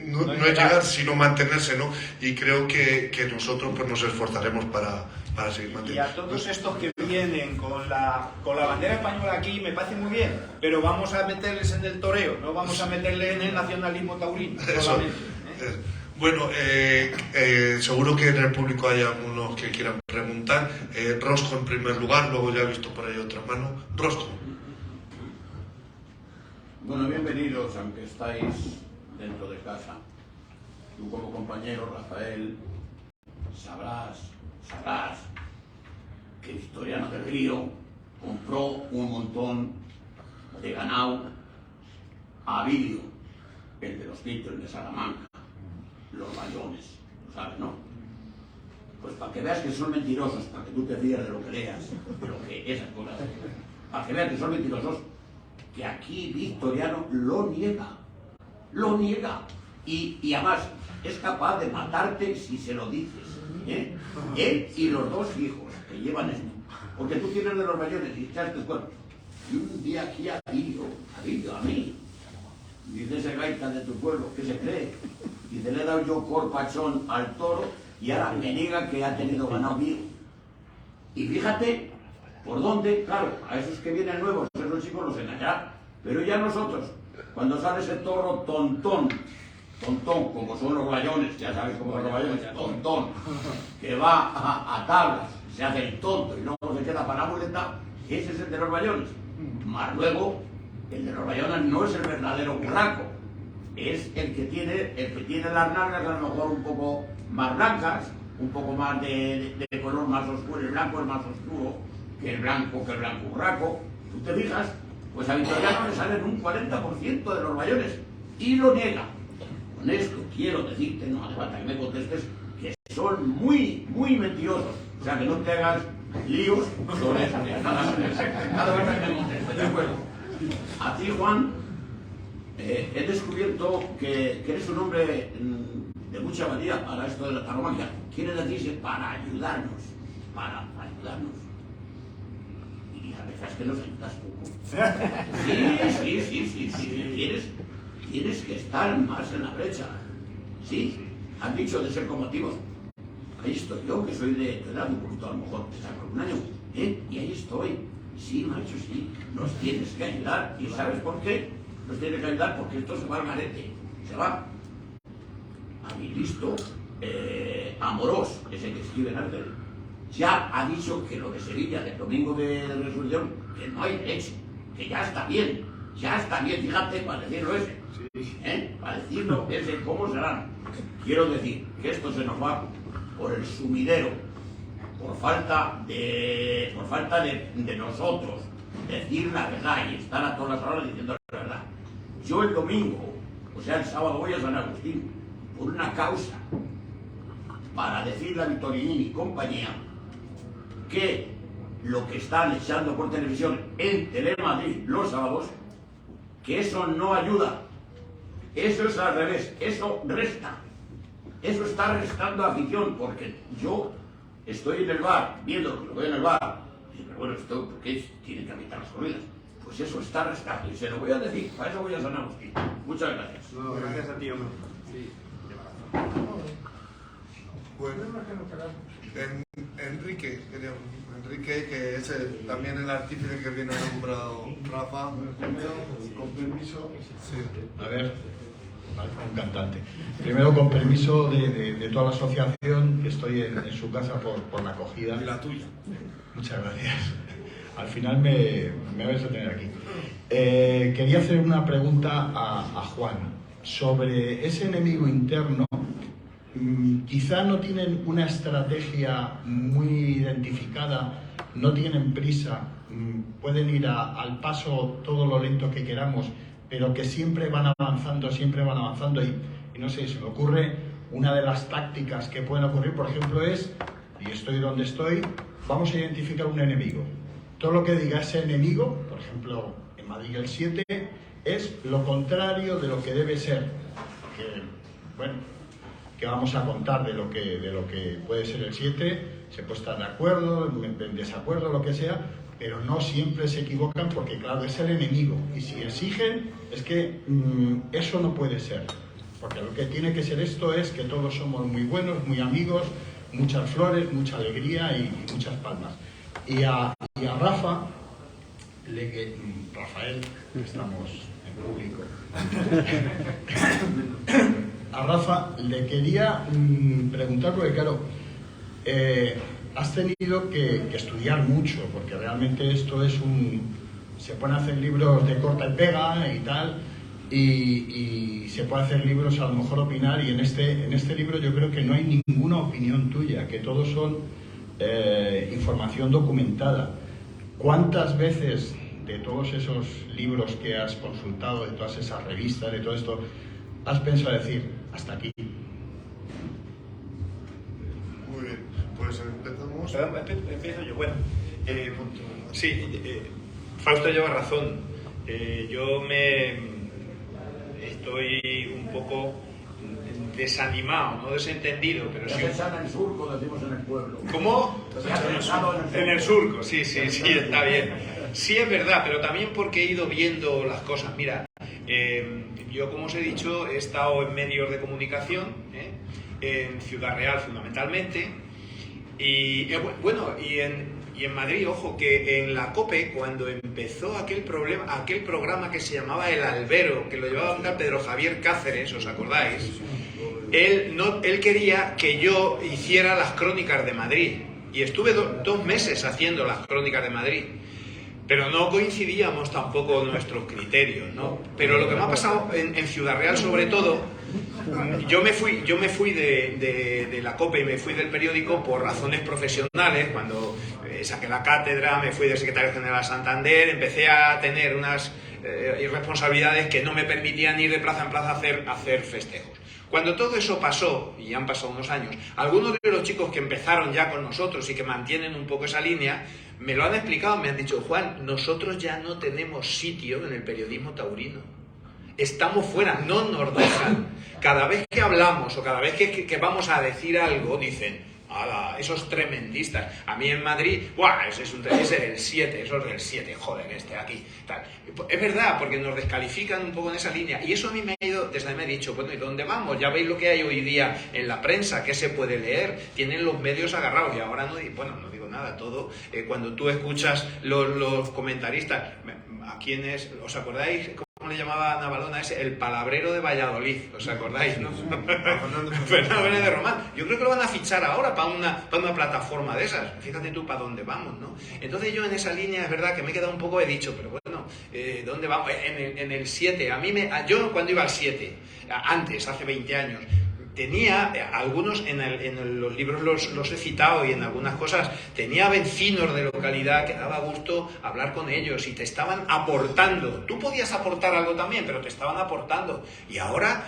no es llegar, sino mantenerse, ¿no? Y creo que nosotros pues nos esforzaremos para seguir manteniendo. Y a todos estos que vienen con la bandera española aquí, me parece muy bien, pero vamos a meterles en el toreo, no vamos a meterles en el nacionalismo taurino solamente. Bueno, seguro que en el público hay algunos que quieran preguntar. Rosco en primer lugar, luego ya he visto por ahí otra mano. Rosco. Bueno, bienvenidos, aunque estáis dentro de casa. Tú como compañero, Rafael, sabrás que Victoriano del Río compró un montón de ganado a Avilio, el de los Pintos de Salamanca, los Bayones, ¿lo sabes, no? Pues para que veas que son mentirosos, para que tú te fíes de lo que leas, de lo que esas cosas, para que veas que son mentirosos, que aquí Victoriano lo niega, y además es capaz de matarte si se lo dices, él y los dos hijos que llevan esto, porque tú tienes de los Bayones y echaste cuerpo, y un día aquí a mí, dice ese gaita de tu pueblo, ¿qué se cree? Dice, le he dado yo corpachón al toro y ahora me niega que ha tenido ganado mío. Y fíjate por dónde, claro, a esos que vienen nuevos, esos chicos los engañarán. Pero ya nosotros, cuando sale ese toro tontón, como son los Bayones, ya sabes cómo son los Bayones, tontón, que va a tablas, se hace el tonto y luego se queda para la muleta, ese es el de los Bayones. Más luego, el de los Bayones no es el verdadero burraco. es el que tiene las nalgas a lo mejor un poco más blancas, un poco más de color más oscuro. El blanco es más oscuro que el blanco urraco. Tú te fijas, pues a Vitoriano le salen un 40% de los bayones y lo niega. Con esto quiero decirte, no hace falta que me contestes, que son muy, muy mentirosos. O sea, que no te hagas líos sobre eso. Nada más que me contestes, ¿de acuerdo? A ti, Juan, he descubierto que eres un hombre de mucha valía para esto de la taromaquia. Quiere decirse para ayudarnos, para ayudarnos. Y a veces que nos ayudas poco. Sí. Tienes que estar más en la brecha. Sí, has dicho de ser combativos. Ahí estoy yo, que soy de tu edad, un poquito a lo mejor, te saco un año. Y ahí estoy. Sí, macho, sí. Nos tienes que ayudar. ¿Y sabes por qué? Nos tienes que ayudar porque esto se va al garete. Se va. A mi listo, Amorós, ese que escribe en arte, ya ha dicho que lo de Sevilla, del domingo de Resurrección, que no hay derecho, que ya está bien, fíjate, para decirlo ese. Para decirlo ese, ¿cómo será? Quiero decir que esto se nos va por el sumidero, por falta de nosotros decir la verdad y estar a todas las horas diciendo la verdad. Yo el domingo, o sea el sábado, voy a San Agustín por una causa, para decirle a Vittorini y compañía que lo que están echando por televisión en Telemadrid los sábados, que eso no ayuda, eso es al revés, eso resta, eso está restando afición, porque yo estoy en el bar, viendo que lo veo en el bar, y pero bueno, esto, ¿por qué tiene que habitar las comidas? Pues eso está restando, y se lo voy a decir, para eso voy a San Agustín. Muchas gracias. No, gracias a ti, hombre. Sí. Bueno, Enrique, que es también el artífice que viene nombrado Rafa. Con permiso. Sí. A ver, un cantante. Primero, con permiso de toda la asociación, que estoy en su casa por la acogida. Y la tuya. Muchas gracias. Al final me vais a tener aquí. Quería hacer una pregunta a Juan sobre ese enemigo interno. Quizá no tienen una estrategia muy identificada, no tienen prisa, pueden ir al paso todo lo lento que queramos, pero que siempre van avanzando y no sé, se me ocurre una de las tácticas que pueden ocurrir, por ejemplo, es, y estoy donde estoy, vamos a identificar un enemigo. Todo lo que diga ese enemigo, por ejemplo, en Madrid el 7, es lo contrario de lo que debe ser. Que, bueno, que vamos a contar de lo que puede ser el 7, se puede estar de acuerdo, en desacuerdo, lo que sea, pero no siempre se equivocan porque, claro, es el enemigo. Y si exigen, es que eso no puede ser. Porque lo que tiene que ser esto es que todos somos muy buenos, muy amigos, muchas flores, mucha alegría y muchas palmas. Y a Rafa, Rafael, estamos en público. A Rafa le quería preguntar, porque claro, has tenido que estudiar mucho, porque realmente esto es se pueden hacer libros de corta y pega y tal, y se puede hacer libros, a lo mejor opinar, y en este libro yo creo que no hay ninguna opinión tuya, que todos son información documentada. ¿Cuántas veces de todos esos libros que has consultado, de todas esas revistas, de todo esto, has pensado decir, hasta aquí? Muy bien, pues empezamos. Empiezo yo. Bueno, sí, Fausto lleva razón. Yo estoy un poco desanimado, no desentendido, pero sí. Se en el surco, decimos en el pueblo. ¿Cómo? En el surco, sí, está bien. Sí, es verdad, pero también porque he ido viendo las cosas. Mira, yo, como os he dicho, he estado en medios de comunicación, en Ciudad Real fundamentalmente, y bueno, y en Madrid, ojo, que en la COPE, cuando empezó aquel programa que se llamaba El Albero, que lo llevaba a andar Pedro Javier Cáceres, ¿os acordáis? Él quería que yo hiciera las crónicas de Madrid, y estuve 2 meses haciendo las crónicas de Madrid. pero no coincidíamos tampoco nuestros criterios, ¿no? Pero lo que me ha pasado en Ciudad Real, sobre todo, yo me fui de la COPE y me fui del periódico por razones profesionales. Cuando saqué la cátedra, me fui de secretario general a Santander, empecé a tener unas irresponsabilidades que no me permitían ir de plaza en plaza a hacer festejos. Cuando todo eso pasó, y han pasado unos años, algunos de los chicos que empezaron ya con nosotros y que mantienen un poco esa línea, me lo han explicado, me han dicho: Juan, nosotros ya no tenemos sitio en el periodismo taurino. Estamos fuera, no nos dejan. Cada vez que hablamos o cada vez que vamos a decir algo, dicen: ¡hala, esos tremendistas! A mí en Madrid, ¡buah! Ese es del 7, eso es del 7, joder, aquí, tal. Es verdad, porque nos descalifican un poco en esa línea. Y eso a mí me ha ido, desde ahí me he dicho: bueno, ¿y dónde vamos? Ya veis lo que hay hoy día en la prensa, que se puede leer, tienen los medios agarrados. Y ahora no digo nada, todo. Cuando tú escuchas los comentaristas, ¿a quiénes? ¿Os acordáis? ¿Cómo le llamaba Navalona ese? El palabrero de Valladolid, ¿os acordáis, no? Fernando Benítez de Román. Yo creo que lo van a fichar ahora para una plataforma de esas. Fíjate tú para dónde vamos, ¿no? Entonces yo en esa línea es verdad que me he quedado un poco, he dicho, pero bueno, ¿dónde vamos? En el 7, yo cuando iba al 7, antes, hace 20 años, tenía algunos, en los libros los he citado, y en algunas cosas, tenía vecinos de localidad que daba gusto hablar con ellos y te estaban aportando. Tú podías aportar algo también, pero te estaban aportando. Y ahora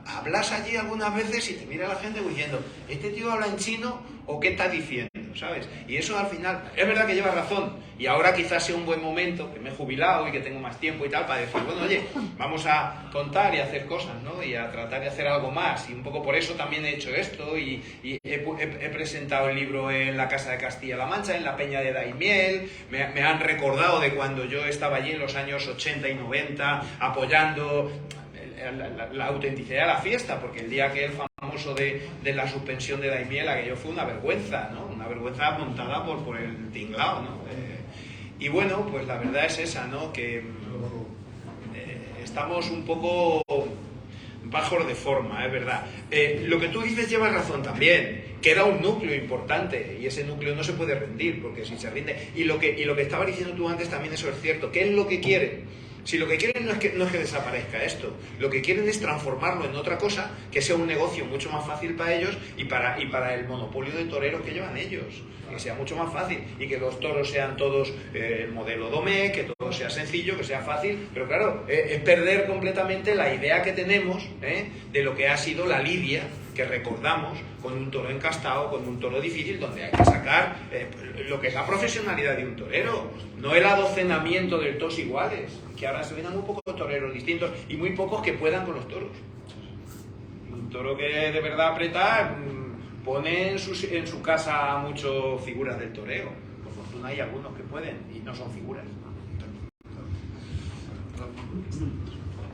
hablas allí algunas veces y te mira la gente diciendo: ¿este tío habla en chino o qué está diciendo? ¿Sabes? Y eso al final, es verdad que llevas razón, y ahora quizás sea un buen momento, que me he jubilado y que tengo más tiempo y tal, para decir: bueno, oye, vamos a contar y a hacer cosas, ¿no? Y a tratar de hacer algo más, y un poco por eso también he hecho esto, y he presentado el libro en la Casa de Castilla-La Mancha, en la Peña de Daimiel. Me han recordado de cuando yo estaba allí en los años 80 y 90, apoyando la autenticidad de la fiesta, porque el día que el famoso de la suspensión de Daimiel, aquello fue una vergüenza, ¿no? Una vergüenza montada por el tinglao, ¿no? Y bueno, pues la verdad es esa, ¿no? Que estamos un poco bajos de forma, es verdad. Lo que tú dices lleva razón también. Queda un núcleo importante y ese núcleo no se puede rendir, porque si se rinde... Y lo que estabas diciendo tú antes también, eso es cierto. ¿Qué es lo que quieren? Si lo que quieren no es que desaparezca esto, lo que quieren es transformarlo en otra cosa, que sea un negocio mucho más fácil para ellos y para el monopolio de toreros que llevan ellos, que sea mucho más fácil y que los toros sean todos el modelo Domé, que todo sea sencillo, que sea fácil, pero claro, es perder completamente la idea que tenemos de lo que ha sido la lidia, que recordamos, con un toro encastado, con un toro difícil, donde hay que sacar lo que es la profesionalidad de un torero, no el adocenamiento de toros iguales, que ahora se ven a muy pocos toreros distintos y muy pocos que puedan con los toros. Un toro que de verdad aprieta pone en su casa muchas figuras del toreo. Por fortuna hay algunos que pueden y no son figuras.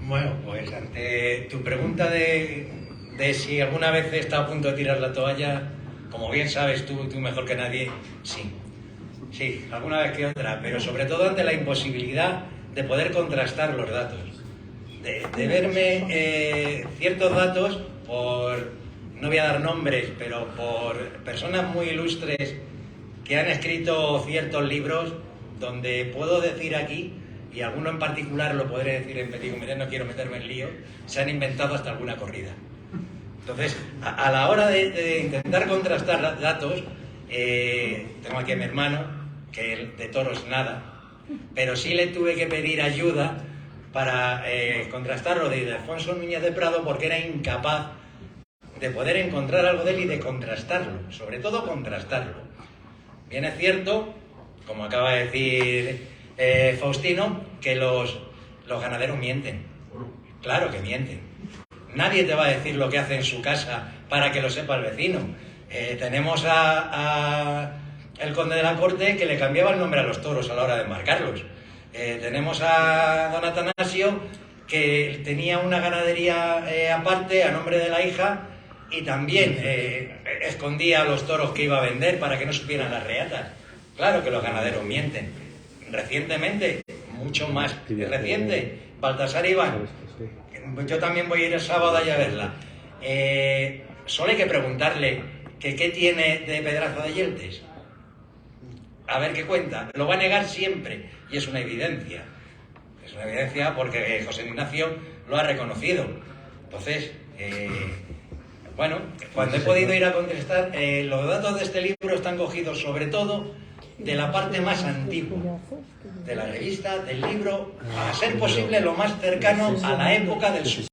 Bueno, pues ante tu pregunta de si alguna vez he estado a punto de tirar la toalla, como bien sabes tú mejor que nadie, sí, alguna vez que otra, pero sobre todo ante la imposibilidad de poder contrastar los datos, de verme ciertos datos por, no voy a dar nombres, pero por personas muy ilustres que han escrito ciertos libros donde puedo decir aquí, y alguno en particular lo podré decir en petit comité, no quiero meterme en lío, se han inventado hasta alguna corrida. Entonces, a la hora de intentar contrastar datos, tengo aquí a mi hermano, que de toros nada, pero sí le tuve que pedir ayuda para contrastarlo de Ildefonso Núñez de Prado, porque era incapaz de poder encontrar algo de él y de contrastarlo, sobre todo contrastarlo. Bien es cierto, como acaba de decir Faustino, que los ganaderos mienten. Claro que mienten. Nadie te va a decir lo que hace en su casa para que lo sepa el vecino. Tenemos el conde de la corte que le cambiaba el nombre a los toros a la hora de embarcarlos. Tenemos a don Atanasio que tenía una ganadería aparte a nombre de la hija y también escondía a los toros que iba a vender para que no supieran las reatas. Claro que los ganaderos mienten. Recientemente, mucho más reciente, Baltasar Iván, yo también voy a ir el sábado allá a verla. Solo hay que preguntarle que qué tiene de Pedraza de Yeltes. a ver qué cuenta. Lo va a negar siempre, y es una evidencia. Es una evidencia porque José Ignacio lo ha reconocido. Entonces, bueno, cuando he podido ir a contestar, los datos de este libro están cogidos sobre todo de la parte más antigua de la revista, del libro, a ser posible lo más cercano a la época del